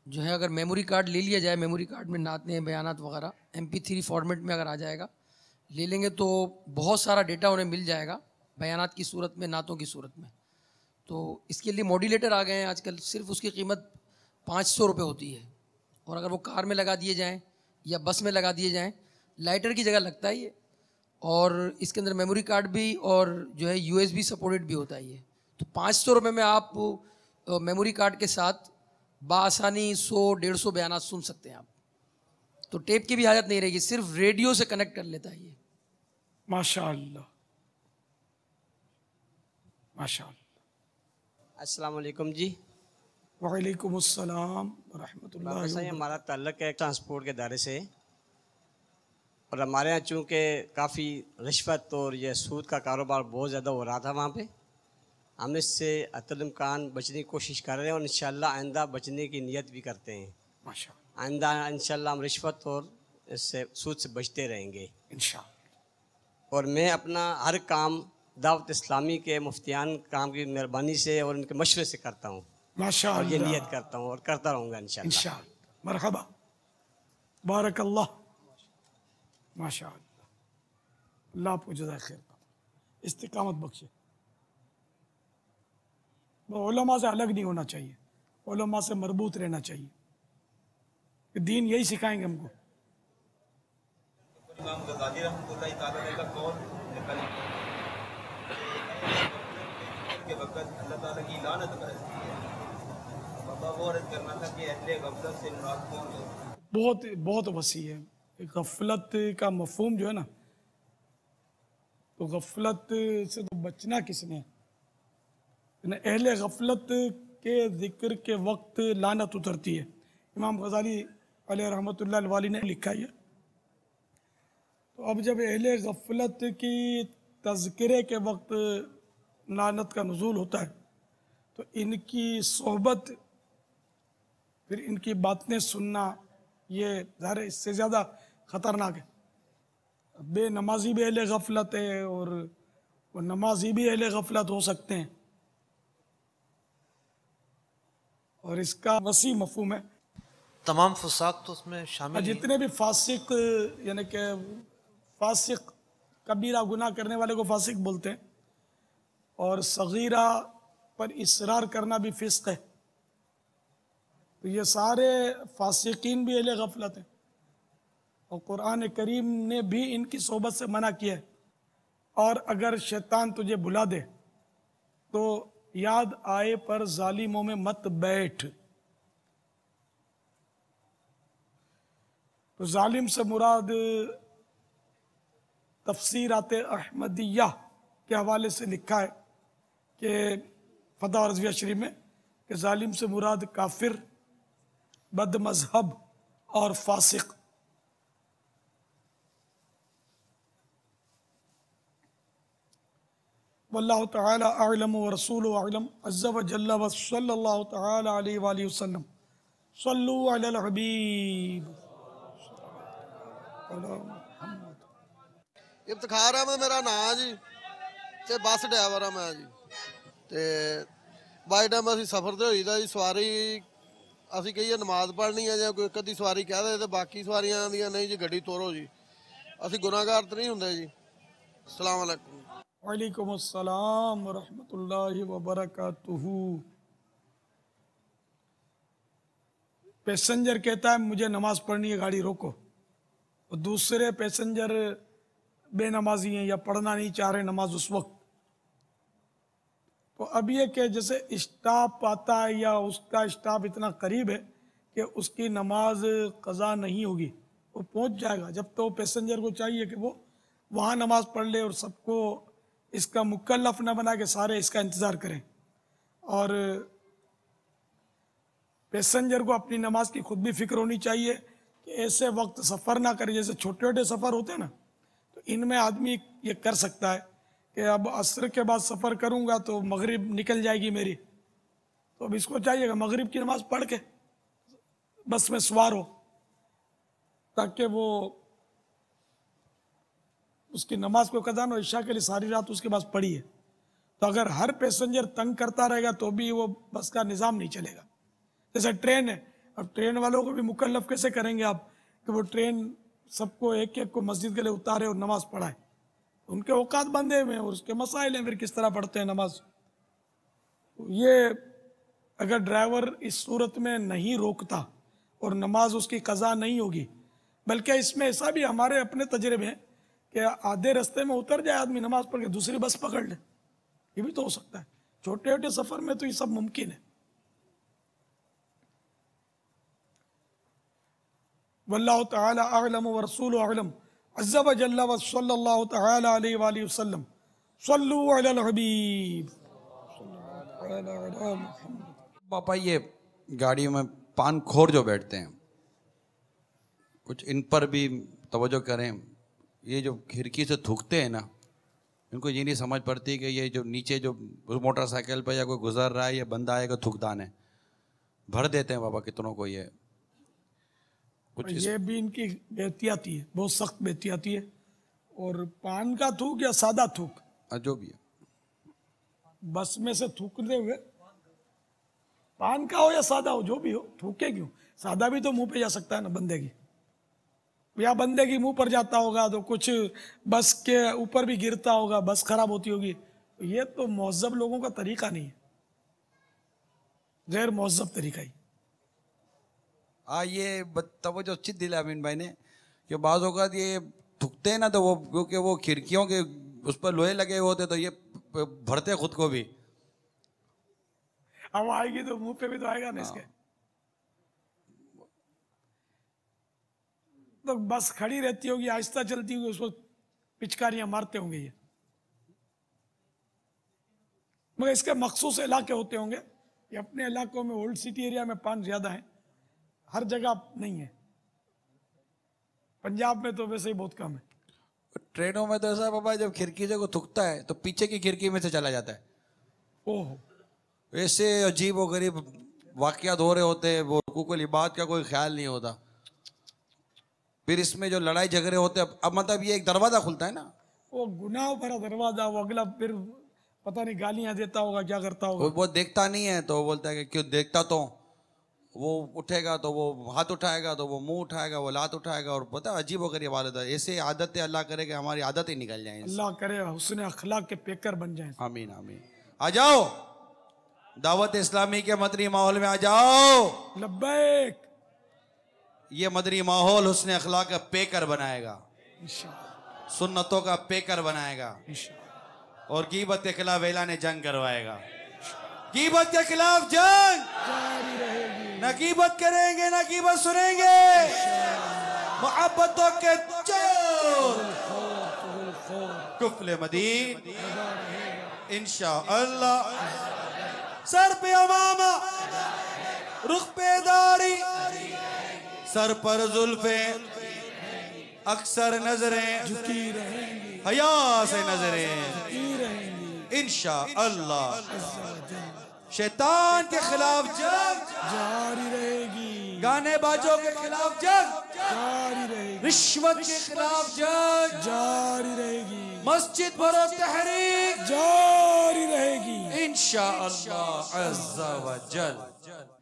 जो है अगर मेमोरी कार्ड ले लिया जाए, मेमोरी कार्ड में नातें बयानात वगैरह MP3 फॉर्मेट में अगर आ जाएगा, ले लेंगे तो बहुत सारा डेटा उन्हें मिल जाएगा बयानात की सूरत में, नातों की सूरत में। तो इसके लिए मॉड्यूलेटर आ गए हैं आजकल, सिर्फ उसकी कीमत 500 रुपये होती है। और अगर वो कार में लगा दिए जाएँ या बस में लगा दिए जाएँ, लाइटर की जगह लगता है ये। और इसके अंदर मेमोरी कार्ड भी और जो है USB सपोर्टेड भी होता है ये। तो 500 रुपये में आप मेमोरी कार्ड के साथ बासानी 100-150 बयानात सुन सकते हैं आप। तो टेप की भी हाजत नहीं रहेगी, सिर्फ रेडियो से कनेक्ट कर लेता है ये। माशाअल्लाह माशाअल्लाह। अस्सलाम वालेकुम जी। वालेकुम अस्सलाम व रहमतुल्लाहि व बरकातहू। हमारा ताल्लुक़ है ट्रांसपोर्ट के दायरे से और हमारे यहाँ चूँकि काफ़ी रिश्वत और ये सूद का कारोबार बहुत ज़्यादा हो रहा था वहाँ पे, हम इससे अतलमकान बचने की कोशिश कर रहे हैं और इंशाल्लाह आइंदा बचने की नीयत भी करते हैं। माशाअल्लाह। आइंदा इंशाल्लाह हम रिश्वत और इससे सूद से बचते रहेंगे इंशाअल्लाह। और मैं अपना हर काम दावत इस्लामी के मुफ्तियान काम की मेहरबानी से और उनके मशवरे से करता हूँ माशाअल्लाह। और ये नियत करता हूँ और करता रहूँगा इंशाल्लाह। मरहबा, बारकल्लाह, माशाअल्लाह। अल्लाह आपको जज़ा खैर इस्तिकामत बख्शे। उलमा से अलग नहीं होना चाहिए, उलमा से मरबूत रहना चाहिए। कि दीन यही सिखाएंगे हमको। इमाम गज़ाली रहमतुल्लाह तआला का कौल निकल के वक्त अल्लाह ताला की लानत बरसती है। बाबा वो अर्ज़ करना था कि अहले गफलत से मुराद कौन है? बहुत वसी है। गफलत का मफहूम जो है ना, तो गफलत से तो बचना किसने है? अहले गफलत के ज़िक्र के वक्त लानत उतरती है। इमाम गज़ाली अलैहि रहमतुल्लाह अलवाली ने लिखा है। तो अब जब अहले गफलत की तज़किरे के वक्त लानत का नुज़ूल होता है तो इनकी सोहबत, फिर इनकी बातें सुनना, ये ज़ाहिर है इससे ज़्यादा ख़तरनाक है। बेनमाजी भी अहले गफलत है और वो नमाजी भी अहले गफलत हो सकते हैं। और इसका वसी मफहूम है। तमाम फुसाक तो उसमें शामिल जितने भी फासिक, यानी कि फासिक कबीरा गुनाह करने वाले को फासिक बोलते हैं, और सगीरा पर इसरार करना भी फिस्क है। तो ये सारे फासिकीन भी अहले गफलत हैं और कुरान करीम ने भी इनकी सोबत से मना किया है। और अगर शैतान तुझे बुला दे तो याद आए पर जालिमों में मत बैठ। तो जालिम से मुराद तफसीरात अहमदिया के हवाले से लिखा है कि फतह और रज़विया शरीफ में कि जालिम से मुराद काफिर, बद मजहब और फासिक। वल्लाहु तआला अअलम व रसूलुहु अअलम अज़्ज़ा व जल्ला व सल्लल्लाहु तआला अलैहि व आलिहि वसल्लम। सल्लु अलल हबीब। इफ्तिखार अहमद मेरा नाम जी ते बस ड्राइवर मैं जी ते बाई टाइम असीं सफ़र ते होईदा जी। सवारी असीं कहिए नमाज पढ़नी है जां कोई एक अद्धी सवारी कह दे ते बाकी सवारियां आंदियां नहीं जी गड्डी तोरो जी। असीं गुनाहगार तो नहीं हुंदे जी। अस्सलाम वालेकुम। वालेकुम अस्सलाम व रहमतुल्लाहि व बरकातुहू। पैसेंजर कहता है मुझे नमाज पढ़नी है, गाड़ी रोको, और दूसरे पैसेंजर बेनमाजी हैं या पढ़ना नहीं चाह रहे नमाज उस वक्त। तो अब ये कि जैसे स्टॉप आता है या उसका स्टॉप इतना करीब है कि उसकी नमाज कज़ा नहीं होगी, वो पहुंच जाएगा। जब तो पैसेंजर को चाहिए कि वो वहाँ नमाज पढ़ ले और सबको इसका मुकल्लफ न बना के सारे इसका इंतज़ार करें। और पैसेंजर को अपनी नमाज की खुद भी फिक्र होनी चाहिए कि ऐसे वक्त सफ़र ना करे। जैसे छोटे छोटे सफ़र होते हैं ना, तो इनमें आदमी ये कर सकता है कि अब असर के बाद सफ़र करूँगा तो मगरिब निकल जाएगी मेरी, तो अब इसको चाहिएगा मगरिब की नमाज़ पढ़ के बस में सवार हो, ताकि वो उसकी नमाज को कज़ा न हो। इशा के लिए सारी रात उसके पास पड़ी है। तो अगर हर पैसेंजर तंग करता रहेगा तो भी वो बस का निज़ाम नहीं चलेगा। जैसे ट्रेन है, अब ट्रेन वालों को भी मुकल्लफ कैसे करेंगे आप कि वो ट्रेन सबको एक एक को मस्जिद के लिए उतारे और नमाज पढ़ाए। उनके औकात बंधे हुए हैं और उसके मसाइल हैं, फिर किस तरह पढ़ते हैं नमाज। तो ये अगर ड्राइवर इस सूरत में नहीं रोकता और नमाज उसकी कज़ा नहीं होगी, बल्कि इसमें ऐसा भी हमारे अपने तजर्बे हैं कि आधे रास्ते में उतर जाए आदमी नमाज पढ़ के दूसरी बस पकड़ ले, ये भी तो हो सकता है। छोटे छोटे सफ़र में तो ये सब मुमकिन है। वल्लाहु तआला अअलम व रसूलुहु अअलम अज़्ज़ा व जल्ला व सल्लल्लाहु तआला अलैहि व आलिहि वसल्लम। सल्लु अलल हबीब। पापा ये गाड़ियों में पान खोर जो बैठते हैं, कुछ इन पर भी तवज्जो करें। ये जो खिड़की से थूकते हैं ना, इनको ये नहीं समझ पड़ती कि ये जो नीचे जो मोटरसाइकिल पे या कोई गुजर रहा है, ये बंदा आएगा थूकदान है, भर देते हैं बाबा कितनों को। ये कुछ ये भी इनकी बेहतियाती है, बहुत सख्त बेहतियाती है। और पान का थूक या सादा थूक, जो भी है, बस में से थूकते हुए, पान का हो या सादा हो, जो भी हो, थूके क्यों? सादा भी तो मुंह पे जा सकता है ना बंदे की, या बंदे की मुंह पर जाता होगा तो कुछ बस के ऊपर भी गिरता होगा, बस खराब होती होगी। तो ये तो मुहज़्ज़ब लोगों का तरीका नहीं है, गैर मुहज़्ज़ब तरीका ही। ये तवज्जो अच्छी दिला अमीन भाई ने कि बाज़ औक़ात ये थूकते हैं ना, तो वो क्योंकि वो खिड़कियों के उस पर लोहे लगे हुए होते तो ये भरते खुद को भी। अब आएगी तो मुंह पे भी तो आएगा ना इसके। तो बस खड़ी रहती होगी, आहिस्ता चलती होगी, उसको पिचकारियां मारते होंगे ये। मगर इसके मखसूस इलाके होते होंगे। ये अपने इलाकों में ओल्ड सिटी एरिया में पान ज्यादा है, हर जगह नहीं है। पंजाब में तो वैसे ही बहुत कम है। ट्रेनों में तो ऐसा बाबा, जब खिड़की से को थूकता है तो पीछे की खिड़की में से चला जाता है। ओहो, ऐसे अजीब व गरीब वाकयात हो रहे होते हैं, वो कोई बात का कोई ख्याल नहीं होता। फिर इसमें जो लड़ाई झगड़े होते हैं, अब मतलब ये एक दरवाजा खुलता है ना, वो गुनाह भरा दरवाजा। वो अगला फिर पता नहीं गालियां देता होगा, क्या करता होगा। वो देखता नहीं है तो बोलता है कि क्यों देखता, तो वो उठेगा तो वो हाथ उठाएगा, तो वो मुंह उठाएगा, वो लात उठाएगा। और पता अजीब व गरीब आदत है। ऐसे आदतें अल्लाह करे कि हमारी आदत ही निकल जाए। अल्लाह करे हुस्न अखलाक के पेकर बन जाए। आमीन आमीन। आ जाओ दावत इस्लामी के मदनी माहौल में आ जाओ। लब्बैक। ये मदनी माहौल हुस्न अखलाक का पेकर बनाएगा, सुन्नतों का पेकर बनाएगा, और गीबत के खिलाफ ऐलान जंग करवाएगा। गीबत के खिलाफ जंग, न गीबत करेंगे न गीबत सुनेंगे। मोहब्बतों के चोर कुफले मदीन इंशाअल्लाह। सर पे अमामा, रुख पे दाढ़ी, सर पर जुल्फे, अक्सर नजरें झुकी रहेंगी, हया से नजरें इंशाअल्लाह। शैतान के खिलाफ जंग जारी रहेगी, गाने बाजों के खिलाफ जंग जारी रहेगी, रिश्वत के खिलाफ जंग जारी रहेगी, मस्जिद पर तहरीक जारी रहेगी इंशाअल्लाह अज़्ज़ा व जल।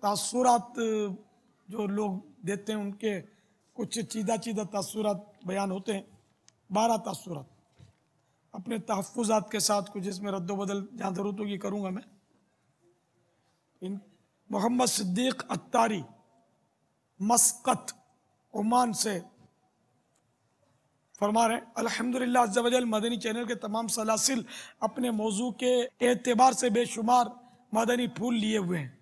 तासुरात जो लोग देते हैं उनके कुछ चीदा चीदा तासुरात बयान होते हैं। 12 तासुरात अपने तहफ़्फ़ुज़ात के साथ, कुछ इसमें रद्दोबदल जहाँ ज़रूरत होगी करूँगा मैं। इन मोहम्मद सिद्दीक अत्तारी मस्कत ओमान से फरमा रहे हैं, अल्हम्दुलिल्लाह अज़्ज़ा वजल मदनी चैनल के तमाम सलासिल अपने मौजू के एतबार से बेशुमार मदनी फूल लिए हुए हैं।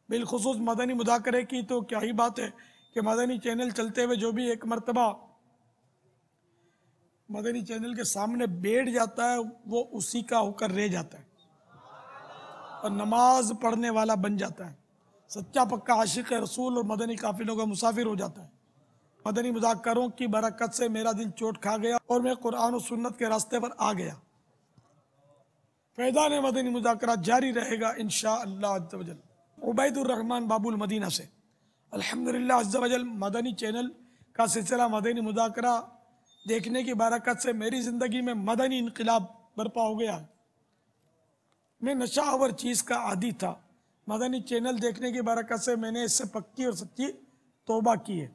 बिलखुसूस मदनी मुदाकरे की तो क्या ही बात है कि मदनी चैनल चलते हुए जो भी एक मर्तबा मदनी चैनल के सामने बैठ जाता है वो उसी का होकर रह जाता है और नमाज पढ़ने वाला बन जाता है। सच्चा पक्का आशिक रसूल और मदनी काफिलों का मुसाफिर हो जाता है। मदनी मुज़ाकरों की बरकत से मेरा दिल चोट खा गया और मैं कुरान और सुन्नत के रास्ते पर आ गया। फैज़ान मदनी मुज़ाकरा जारी रहेगा इंशाअल्लाह अज़्ज़ा वजल। उबैदुर रहमान बाबुल मदीना से अल्हम्दुलिल्लाह अज़्ज़ा वजल मदनी चैनल का सिलसिला मदनी मुज़ाकरा देखने की बरकत से मेरी ज़िंदगी में मदनी इनकलाब बर्पा हो गया। मैं नशावर चीज़ का आदी था, मदनी चैनल देखने की बरकत से मैंने इससे पक्की और सच्ची तौबा की है।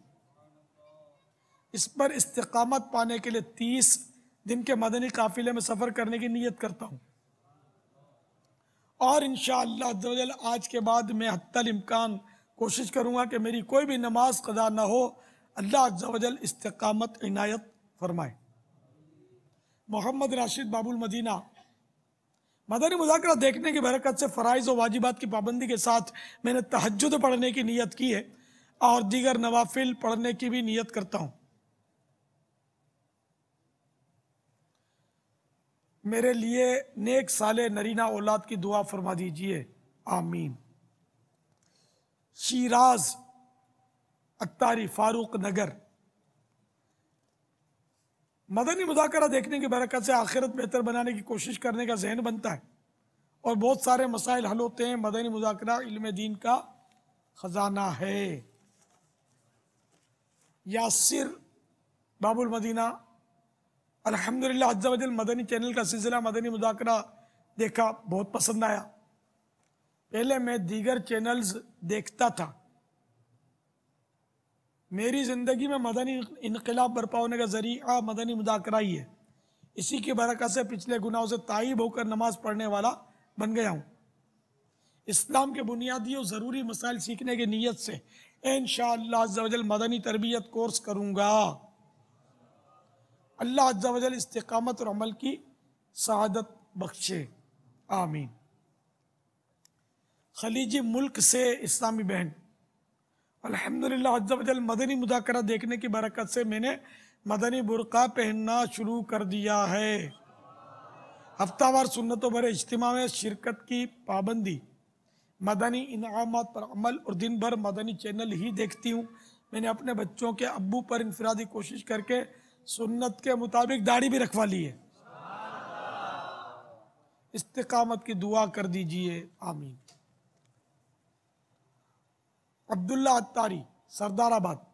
इस पर इस्तिकामत पाने के लिए 30 दिन के मदनी काफिले में सफ़र करने की नीयत करता हूँ और इंशाअल्लाह अज़्ज़ा वजल आज के बाद मैं हत्तल इम्कान कोशिश करूँगा कि मेरी कोई भी नमाज कदा ना हो। अल्लाह अज़्ज़ा वजल इस्तिकामत इनायत फरमाए। मोहम्मद राशिद बाबुल मदीना मदनी मुज़ाकरा देखने की बरकत से फ़राइज़ और वाजिबात की पाबंदी के साथ मैंने तहज्जुद पढ़ने की नीयत की है और दीगर नवाफिल पढ़ने की भी नीयत करता हूँ। मेरे लिए नेक साले नरीना औलाद की दुआ फरमा दीजिए, आमीन। शिराज अत्तारी फारूक नगर मदनी मुज़ाकरा देखने की बरकत से आखिरत बेहतर बनाने की कोशिश करने का जहन बनता है और बहुत सारे मसाइल हल होते हैं। मदनी मुज़ाकरा इल्म दीन का ख़जाना है। यासिर बाबुल मदीना अल्हम्दुलिल्लाह अज़्ज़ा वजल मदनी चैनल का सिलसिला मदनी मुज़ाकरा देखा, बहुत पसंद आया। पहले मैं दीगर चैनल्स देखता था। मेरी ज़िंदगी में मदनी इनकलाब बर्पा होने का ज़रिया मदनी मुज़ाकरा ही है। इसी की बरकत से पिछले गुनाहों से ताइब होकर नमाज पढ़ने वाला बन गया हूँ। इस्लाम के बुनियादी और ज़रूरी मसाइल सीखने की नीयत से इंशाअल्लाह अज़्ज़ा वजल मदनी तरबियत कोर्स करूँगा। अल्लाह अज़्ज़ा वजल इस्तिकामत और अमल की सआदत बख्शे, आमीन। खलीजी मुल्क से इस्लामी बहन अल्हम्दुलिल्लाह अज़्ज़ा वजल मदनी मुज़ाकरा देखने की बरकत से मैंने मदनी बुर्का पहनना शुरू कर दिया है। हफ्तावार सुन्नतों भरे इज्तिमा में शिरकत की पाबंदी, मदनी इनामात पर अमल और दिन भर मदनी चैनल ही देखती हूँ। मैंने अपने बच्चों के अब्बू पर इनफरादी कोशिश करके सुन्नत के मुताबिक दाढ़ी भी रखवा ली है। इस्तिकामत की दुआ कर दीजिए, आमीन। अब्दुल्ला अत्तारी सरदाराबाद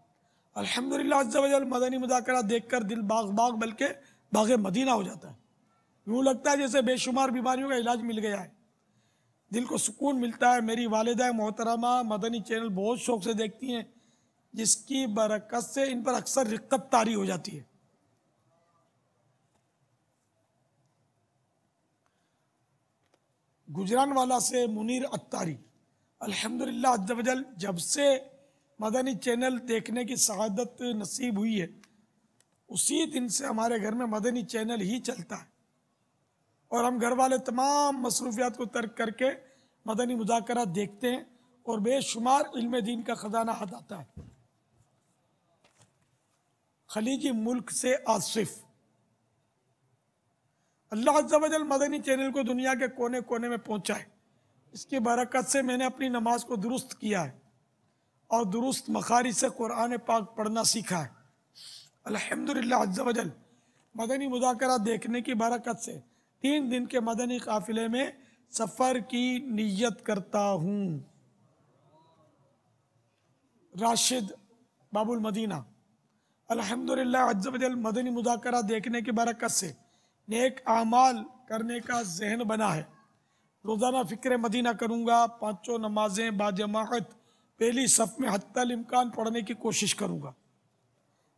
अल्हम्दुलिल्लाह अज़्ज़ा वजल मदनी मुज़ाकरा देखकर दिल बाग बाग बल्कि बाग मदीना हो जाता है। यूँ लगता है जैसे बेशुमार बीमारियों का इलाज मिल गया है। दिल को सुकून मिलता है। मेरी वालिदा मोहतरमा मदनी चैनल बहुत शौक से देखती हैं, जिसकी बरकत से इन पर अक्सर रिक्कत तारी हो जाती है। गुजरानवाला से मुनीर अत्तारी अल्हम्दुलिल्लाह अज़्ज़ा वजल जब से मदनी चैनल देखने की सआदत नसीब हुई है उसी दिन से हमारे घर में मदनी चैनल ही चलता है और हम घर वाले तमाम मसरूफियात को तर्क करके मदनी मुज़ाकरा देखते हैं और बेशुमार इल्म दीन का ख़जाना हाथ आता है। खलीजी मुल्क से आसिफ। अल्लाह अज़्ज़ा वजल मदनी चैनल को दुनिया के कोने कोने में पहुँचाए, इसकी बरकत से मैंने अपनी नमाज को दुरुस्त किया है और दुरुस्त मखारिज से कुरान पाक पढ़ना सीखा है। अल्हम्दुलिल्लाह अज़्ज़ा वजल मदनी मुज़ाकरा देखने की बरकत से 3 दिन के मदनी काफ़िले में सफ़र की नियत करता हूँ। राशिद बाबुल मदीना, अल्हम्दुलिल्लाह अज़्ज़ा वजल मदनी मुज़ाकरा देखने की बरकत से नेक आमाल करने का जहन बना है। रोज़ाना फ़िक्र मदीना करूँगा, 5 नमाजें बाजमाअत पहली सफ़ में हत्तल इम्कान पढ़ने की कोशिश करूँगा।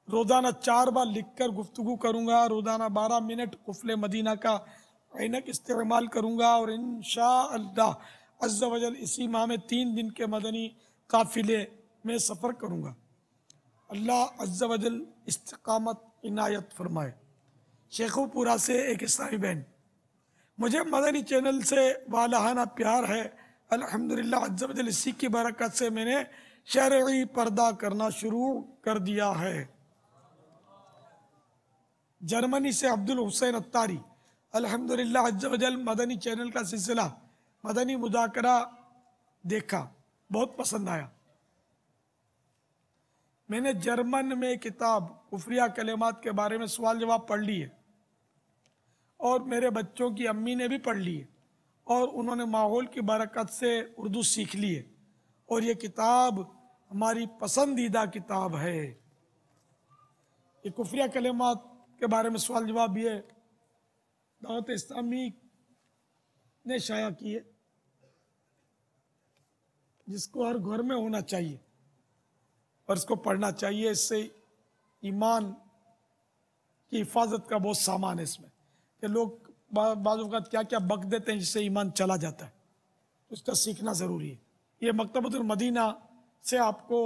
रोज़ाना 4 बार लिख कर गुफ्तगू करूँगा। रोज़ाना 12 मिनट कुफ़ले मदीना का ऐनक इस्तेमाल करूँगा और इंशाअल्लाह अज़्ज़ा वजल इसी माह में 3 दिन के मदनी काफ़िले में सफ़र करूँगा। अल्लाह अज़्ज़ा वजल इस्तिक़ामत इनायत फरमाए। शेखुपुरा से एक इस्लामी बहन, मुझे मदनी चैनल से वालहाना प्यार है। अल्हम्दुलिल्लाह अज़्ज़ा वजल इसी की बरकत से मैंने शरई पर्दा करना शुरू कर दिया है। जर्मनी से अब्दुल हुसैन अत्तारी, अल्हम्दुलिल्लाह अज़्ज़ा वजल मदनी चैनल का सिलसिला मदनी मुज़ाकरा देखा, बहुत पसंद आया। मैंने जर्मन में किताब कुफ्रिया कलिमात के बारे में सवाल जवाब पढ़ ली है और मेरे बच्चों की अम्मी ने भी पढ़ ली है और उन्होंने माहौल की बरकत से उर्दू सीख ली है और ये किताब हमारी पसंदीदा किताब है। ये कुफ्रिया कलिमात के बारे में सवाल जवाब ये दावत इस्लामी ने शाया की है, जिसको हर घर में होना चाहिए और इसको पढ़ना चाहिए। इससे ईमान की हिफाजत का बहुत सामान है इसमें, कि लोग बाज़ औक़ात क्या क्या बक देते हैं जिससे ईमान चला जाता है, तो इसका सीखना ज़रूरी है। ये मकतबतुल मदीना से आपको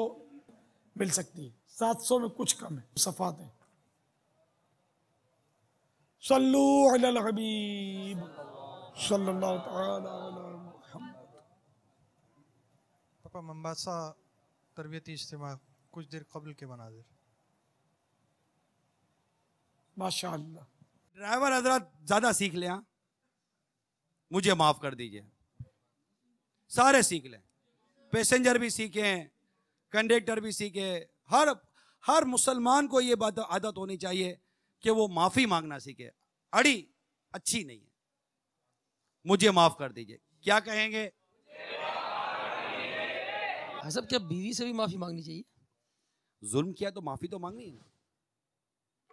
मिल सकती है, 700 में कुछ कम है सफ़ात है। सल्लू अलल हबीब सल्लल्लाहु तआला अलैहि मुहम्मद। पापा मंबासा तरबियती इज्तिमा कुछ देर कबल के मनाजिर। माशाअल्लाह। ड्राइवर हजरत ज़्यादा सीख लें, मुझे माफ़ कर दीजिए, सारे सीख लें, पैसेंजर भी सीखें, कंडक्टर भी सीखे। हर मुसलमान को ये बात आदत होनी चाहिए कि वो माफ़ी मांगना सीखे। अड़ी अच्छी नहीं है, मुझे माफ़ कर दीजिए। क्या कहेंगे? सब क्या बीवी से भी माफ़ी मांगनी चाहिए? जुल्म किया तो माफ़ी तो मांगनी है,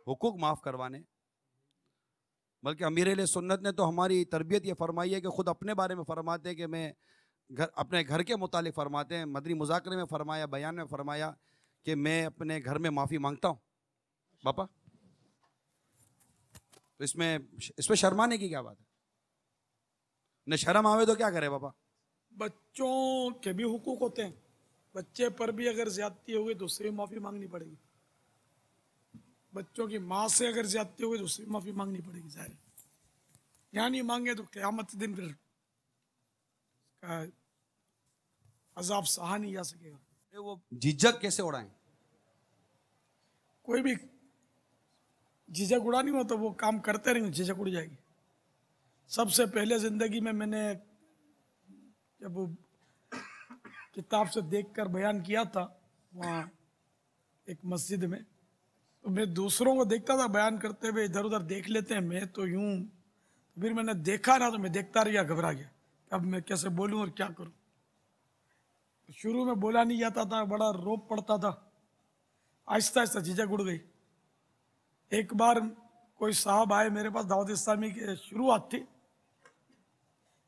हुकूक माफ़ करवाने। बल्कि अमीर सुन्नत ने तो हमारी तरबियत ये फरमाई है कि खुद अपने बारे में फरमाते हैं कि मैं अपने घर के मुतालिक फरमाते हैं, मदनी मुज़ाकरे में फरमाया, बयान में फरमाया कि मैं अपने घर में माफ़ी मांगता हूँ। पापा तो इसमें शर्माने की क्या बात है? न शर्म आवे तो क्या करे पापा? बच्चों के भी हुकूक होते हैं, बच्चे पर भी अगर ज्यादती होगी तो उससे भी माफ़ी मांगनी पड़ेगी। बच्चों की माँ से अगर ज्यादती होगी तो उससे भी माफ़ी मांगनी पड़ेगी। ज़ाहिर यहाँ नहीं मांगे तो क़यामत दिन फिर अजाब सहा नहीं जा सकेगा। वो झिझक कैसे उड़ाएं? कोई भी झिझक उड़ानी हो तो वो काम करते रहेंगे, झिझक उड़ जाएगी। सबसे पहले ज़िंदगी में मैंने जब वो किताब से देखकर बयान किया था वहाँ एक मस्जिद में, तो मैं दूसरों को देखता था बयान करते हुए, इधर उधर देख लेते हैं, मैं तो यूं। तो फिर मैंने देखा ना तो मैं देखता रह गया, घबरा गया, अब मैं कैसे बोलूं और क्या करूं। शुरू में बोला नहीं जाता था, बड़ा रोब पड़ता था, आहिस्ता आहिस्ता झिझक उड़ गई। एक बार कोई साहब आए मेरे पास, दावत इस्लामी की शुरुआत थी,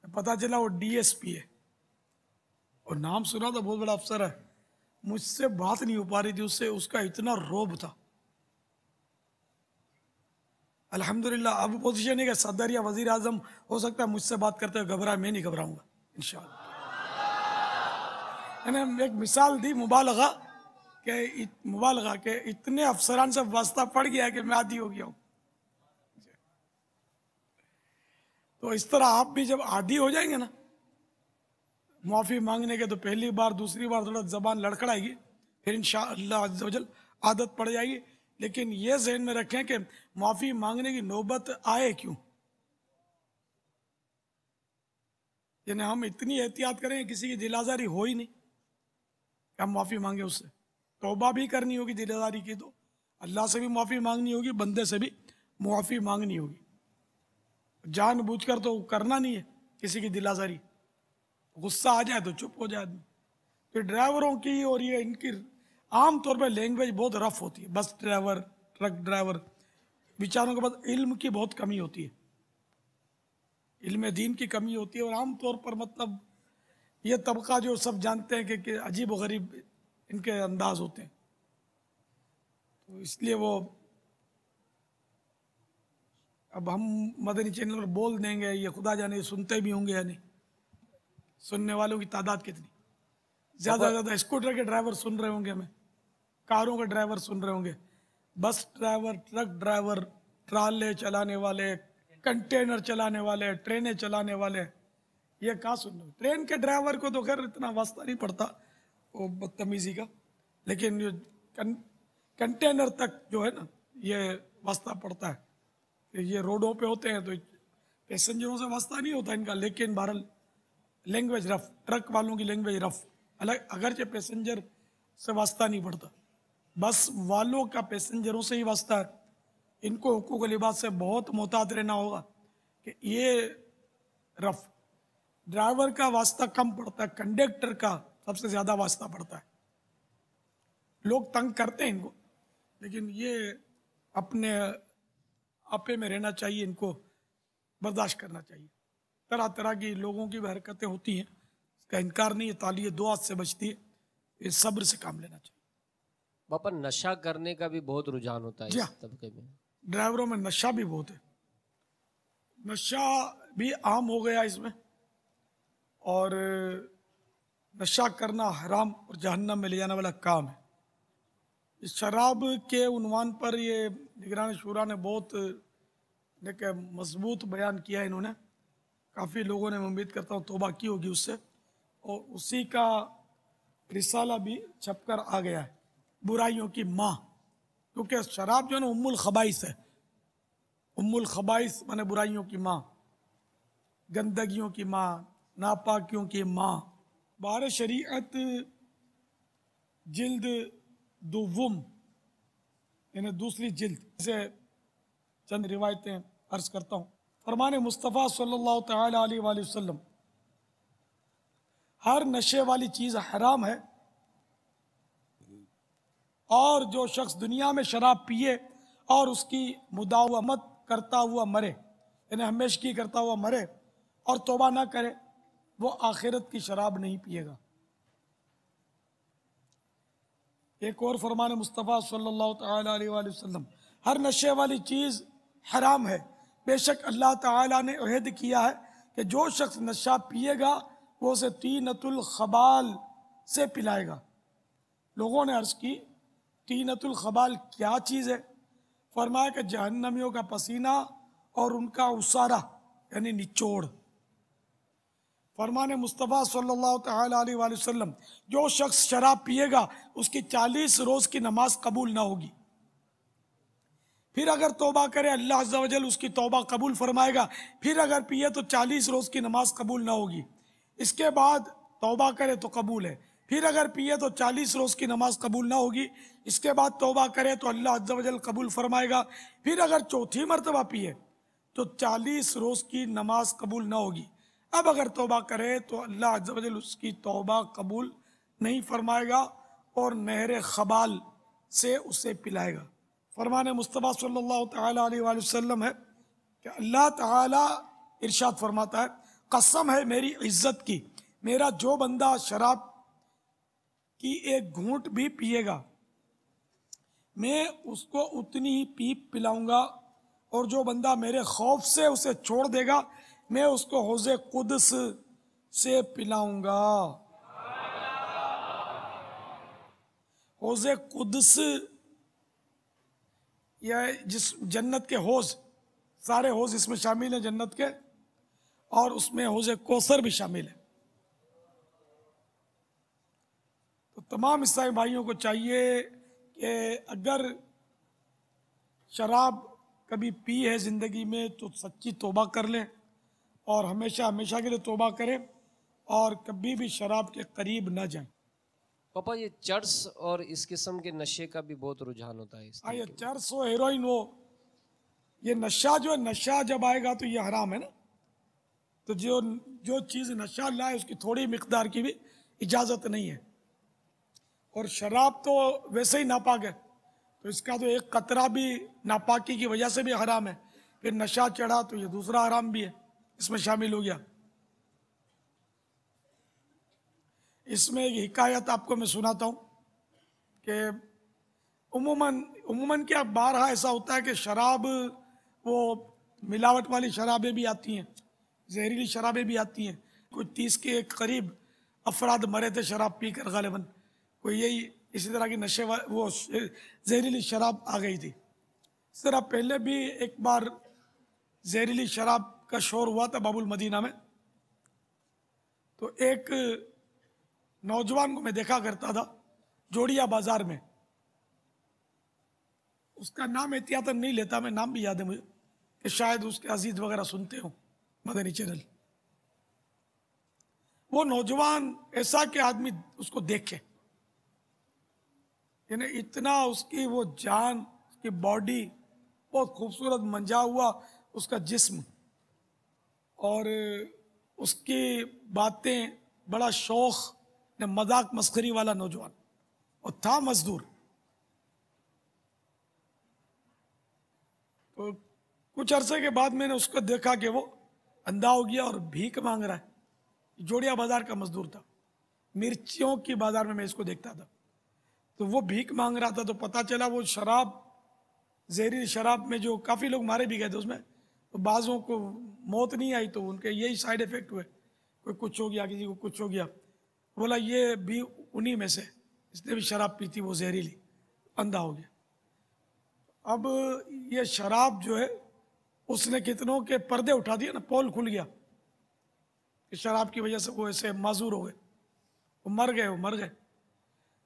पता चला वो DSP है और नाम सुना था, बहुत बड़ा अफसर है। मुझसे बात नहीं हो पा रही थी उससे, उसका इतना रोब था। अल्हम्दुलिल्लाह अब पोजीशन है कि सदर या वजीर आजम हो सकता है मुझसे बात करते हुए घबराए, मैं नहीं घबराऊंगा इंशाअल्लाह। मैंने एक मिसाल दी मुबालगा के इतने अफसरान से वास्ता पड़ गया कि मैं आदी हो गया हूँ। तो इस तरह आप भी जब आदी हो जाएंगे ना माफ़ी मांगने के, तो पहली बार दूसरी बार थोड़ा ज़बान लड़खड़ाएगी, फिर इंशाअल्लाह अज़्ज़ा वजल आदत पड़ जाएगी। लेकिन ये जहन में रखें कि माफ़ी मांगने की नौबत आए क्यों। यानी हम इतनी एहतियात करें किसी की दिलाजारी हो ही नहीं कि हम माफ़ी मांगे उससे। तौबा भी करनी होगी दिलाजारी की, तो अल्लाह से भी माफ़ी मांगनी होगी, बंदे से भी माफ़ी मांगनी होगी। जानबूझकर तो करना नहीं है किसी की दिलाजारी, गुस्सा आ जाए तो चुप हो जाए आदमी। तो ड्राइवरों की और ये इनकी आम तौर पर लैंग्वेज बहुत रफ होती है। बस ड्राइवर, ट्रक ड्राइवर, बेचारों के पास इल्म की बहुत कमी होती है, इल्म दीन की कमी होती है। और आम तौर पर मतलब ये तबका जो सब जानते हैं कि अजीब व गरीब इनके अंदाज होते हैं, तो इसलिए वो अब हम मदनी चैनल पर बोल देंगे, ये खुदा जाने सुनते भी होंगे या नहीं, सुनने वालों की तादाद कितनी। ज़्यादा से ज़्यादा स्कूटर के ड्राइवर सुन रहे होंगे हमें, कारों के ड्राइवर सुन रहे होंगे, बस ड्राइवर, ट्रक ड्राइवर, ट्राले चलाने वाले, कंटेनर चलाने वाले, ट्रेनें चलाने वाले, ये कहाँ सुन रहे हो। ट्रेन के ड्राइवर को तो खैर इतना वास्ता नहीं पड़ता वो बदतमीजी का, लेकिन जो कंटेनर तक जो है ना ये वास्ता पड़ता है। ये रोडों पे होते हैं तो पैसेंजरों से वास्ता नहीं होता इनका, लेकिन बहरहाल लैंग्वेज रफ, ट्रक वालों की लैंग्वेज रफ अलग, अगरचे पैसेंजर से वास्ता नहीं पड़ता, बस वालों का पैसेंजरों से ही वास्ता है। इनको हुकूक लिबास से बहुत मोहतात रहना होगा कि ये रफ। ड्राइवर का वास्ता कम पड़ता है, कंडक्टर का सबसे ज़्यादा वास्ता पड़ता है। लोग तंग करते हैं इनको, लेकिन ये अपने आपे में रहना चाहिए, इनको बर्दाश्त करना चाहिए। तरह तरह की लोगों की भी हरकतें होती हैं, इसका इनकार नहीं है, ताली दो हाथ से बचती है, ये सब्र से काम लेना चाहिए। बापा नशा करने का भी बहुत रुझान होता है इस तबके में, ड्राइवरों में नशा भी बहुत है, नशा भी आम हो गया इसमें, और नशा करना हराम और जहन्नम में ले जाने वाला काम है। इस शराब के उन्वान पर ये निगरान शूरा ने बहुत मजबूत बयान किया है इन्होंने, काफ़ी लोगों ने, मैं उम्मीद करता हूँ तौबा की होगी उससे, और उसी का रिसाला भी छपकर आ गया है, बुराइयों की माँ। क्योंकि शराब जो है ना उम्मुल खबाइस है, उम्मुल खबाइस माने बुराइयों की माँ, गंदगियों की माँ, नापाकियों की माँ। बार शरीयत जिल्द दुवुम यानी दूसरी जिल्द से चंद रिवायतें अर्ज करता हूँ। फरमाने मुस्तफ़ा सल्लल्लाहु तआला अलैहि वसल्लम, हर नशे वाली चीज़ हराम है, और जो शख्स दुनिया में शराब पिए और उसकी मुदावमत करता हुआ मरे, यानी हमेशगी करता हुआ मरे और तौबा ना करे, वो आखिरत की शराब नहीं पिएगा। एक और फरमान मुस्तफ़ा सल्लल्लाहु तआला अलैहि वसल्लम, हर नशे वाली चीज़ हराम है, बेशक अल्लाह ताला ने अहद किया है कि जो शख्स नशा पिएगा वो उसे तीनतुल खबाल से पिलाएगा। लोगों ने अर्ज़ की तीनतुल खबाल क्या चीज़ है? फरमाया कि जहन्नमियों का पसीना और उनका उसारा यानी निचोड़। फरमान मुस्तफ़ा सल्लल्लाहु तआला अलैहि वसल्लम, जो शख्स शराब पिएगा उसकी 40 रोज़ की नमाज कबूल ना होगी, फिर अगर तौबा करे अल्लाह अज़्ज़ा वजल उसकी तौबा कबूल फरमाएगा, फिर अगर पिए तो 40 रोज़ की नमाज कबूल ना होगी, इसके बाद तौबा करे तो कबूल है, फिर अगर पिए तो 40 रोज़ की नमाज कबूल ना होगी, इसके बाद तौबा करे तो अल्लाह अज़्ज़ा वजल कबूल फरमाएगा, फिर अगर चौथी मरतबा पिए तो 40 रोज़ की नमाज कबूल ना होगी। अब अगर तौबा करे तो अल्लाह अज़्ज़ा वजल उसकी तौबा कबूल नहीं फरमाएगा और नहर खबाल से उसे पिलाएगा। फरमान मुस्तफ़ा सल्लल्लाहु तआला अलैहि वसल्लम है कि अल्लाह ताला इरशाद फरमाता है, कसम है मेरी इज्जत की, मेरा जो बंदा शराब की एक घूंट भी पिएगा मैं उसको उतनी ही पीप पिलाऊंगा, और जो बंदा मेरे खौफ से उसे छोड़ देगा मैं उसको हौज़े कुद्स से पिलाऊंगा। हौज़े कुद्स यह जिस जन्नत के हौज़, सारे हौज़ इसमें शामिल हैं जन्नत के, और उसमें हौज़े कौसर भी शामिल है। तो तमाम ईसाई भाइयों को चाहिए कि अगर शराब कभी पी है ज़िंदगी में तो सच्ची तौबा कर ले और हमेशा हमेशा के लिए तौबा करें और कभी भी शराब के करीब ना जाएं। पापा ये चर्स और इस किस्म के नशे का भी बहुत रुझान होता है इस हाँ, ये तरीके में। चर्स हो, हेरोइन हो, ये नशा जो है, नशा जब आएगा तो ये हराम है ना। तो जो जो चीज़ नशा लाए उसकी थोड़ी मिकदार की भी इजाज़त नहीं है। और शराब तो वैसे ही नापाक है, तो इसका तो एक कतरा भी नापाकी की वजह से भी हराम है, फिर नशा चढ़ा तो ये दूसरा हराम भी है, इसमें शामिल हो गया। इसमें एक हिकायत आपको मैं सुनाता हूँ कि उम्मन क्या बारहा ऐसा होता है कि शराब, वो मिलावट वाली शराबें भी आती हैं, जहरीली शराबें भी आती हैं। कोई 30 के करीब अफराद मरे थे शराब पीकर गालिबन, कोई यही इसी तरह की नशे वो जहरीली शराब आ गई थी। इस तरह पहले भी एक बार जहरीली शराब का शोर हुआ था बाबुल मदीना में। तो एक नौजवान को मैं देखा करता था जोड़िया बाजार में, उसका नाम एहतियातन नहीं लेता मैं, नाम भी याद है मुझे कि शायद उसके अजीज वगैरह सुनते हो मदनी चैनल। वो नौजवान ऐसा कि आदमी उसको देखे, यानी इतना उसकी वो जान, उसकी बॉडी बहुत खूबसूरत मंजा हुआ, उसका जिस्म और उसकी बातें, बड़ा शौक ने, मजाक मस्करी वाला नौजवान, और था मजदूर। तो कुछ अरसे के बाद मैंने उसको देखा कि वो अंधा हो गया और भीख मांग रहा है। जोड़िया बाजार का मजदूर था, मिर्चियों की बाजार में मैं इसको देखता था। तो वो भीख मांग रहा था, तो पता चला वो शराब, जहरीली शराब में जो काफ़ी लोग मारे भी गए थे उसमें, तो बाज़ों को मौत नहीं आई, तो उनके यही साइड इफ़ेक्ट हुए, कोई कुछ हो गया, किसी को कुछ हो गया। बोला ये भी उन्हीं में से, इसने भी शराब पी थी, वो जहरीली, अंधा हो गया। अब ये शराब जो है उसने कितनों के पर्दे उठा दिए ना, पोल खुल गया कि शराब की वजह से वो ऐसे माजूर हो गए, वो मर गए।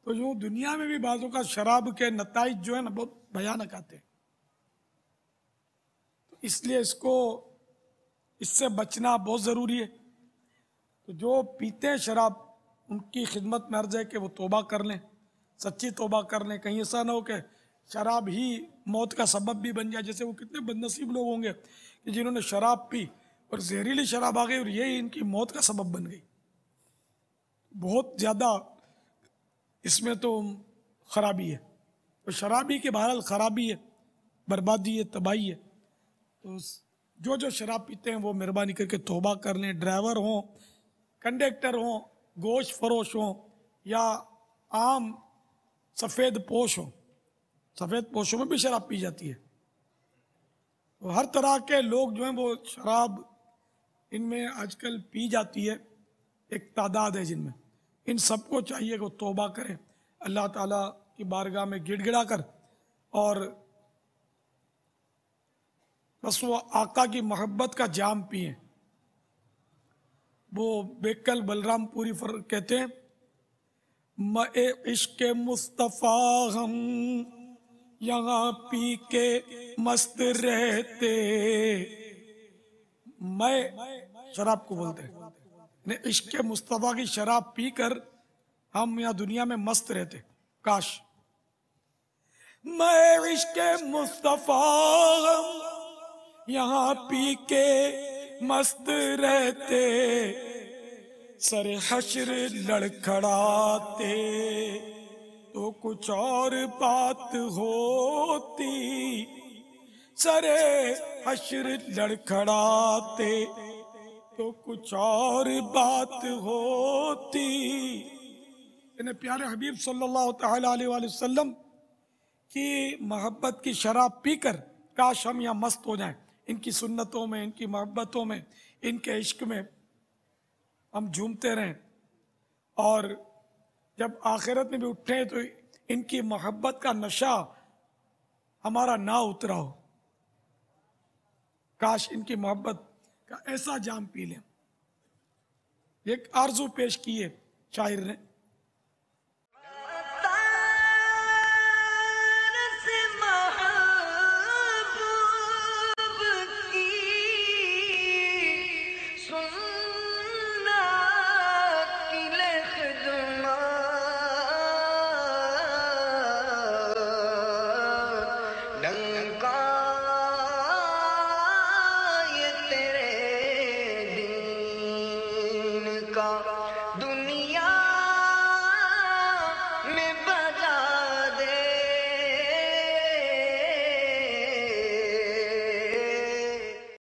तो यूँ दुनिया में भी बाजों का शराब के नताइज जो है ना बहुत भयानक आते हैं। तो इसलिए इससे बचना बहुत ज़रूरी है। तो जो पीते हैं शराब, उनकी खिदमत में अर्ज़ है कि वो तौबा कर लें, सच्ची तौबा कर लें। कहीं ऐसा ना हो कि शराब ही मौत का सबब भी बन जाए। जैसे वो कितने बदनसीब लोग होंगे कि जिन्होंने शराब पी और जहरीली शराब आ गई और यही इनकी मौत का सबब बन गई। बहुत ज़्यादा इसमें तो खराबी है। तो शराबी के बहरहाल खराबी है, बर्बादी है, तबाही है। तो जो शराब पीते हैं वो मेहरबानी करके तौबा कर लें। ड्राइवर हों, कंडक्टर हों, गोश्त फरोश हों या आम सफ़ेद पोश हों, सफ़ेद पोशों में भी शराब पी जाती है। तो हर तरह के लोग जो हैं वो शराब इनमें आजकल पी जाती है, एक तादाद है जिनमें। इन सबको चाहिए कि वो तौबा करें अल्लाह ताला की बारगाह में गिड़गिड़ा कर, और बस वो आका की मोहब्बत का जाम पिए। वो बेकल बलरामपुरी कहते हैं, मैं इश्क मुस्तफ़ा हम यहाँ पी के मस्त रहते। मैं शराब को बोलते हैं, इश्क मुस्तफ़ा की शराब पीकर हम यहाँ दुनिया में मस्त रहते। काश मैं इश्क मुस्तफ़ा यहाँ पी के मस्त रहते, सरे हश्र लड़खड़ाते तो कुछ और बात होती। सरे हश्र लड़खड़ाते तो कुछ और बात होती। इन्हें प्यारे हबीब सल्लल्लाहु तआला अलैहि वसल्लम की मोहब्बत की शराब पीकर काश हम यहाँ मस्त हो जाएं। इनकी सुन्नतों में, इनकी मोहब्बतों में, इनके इश्क में हम झूमते रहें, और जब आखिरत में भी उठें तो इनकी मोहब्बत का नशा हमारा ना उतरा हो। काश इनकी मोहब्बत का ऐसा जाम पी लें। एक आरजू पेश की है शायर ने,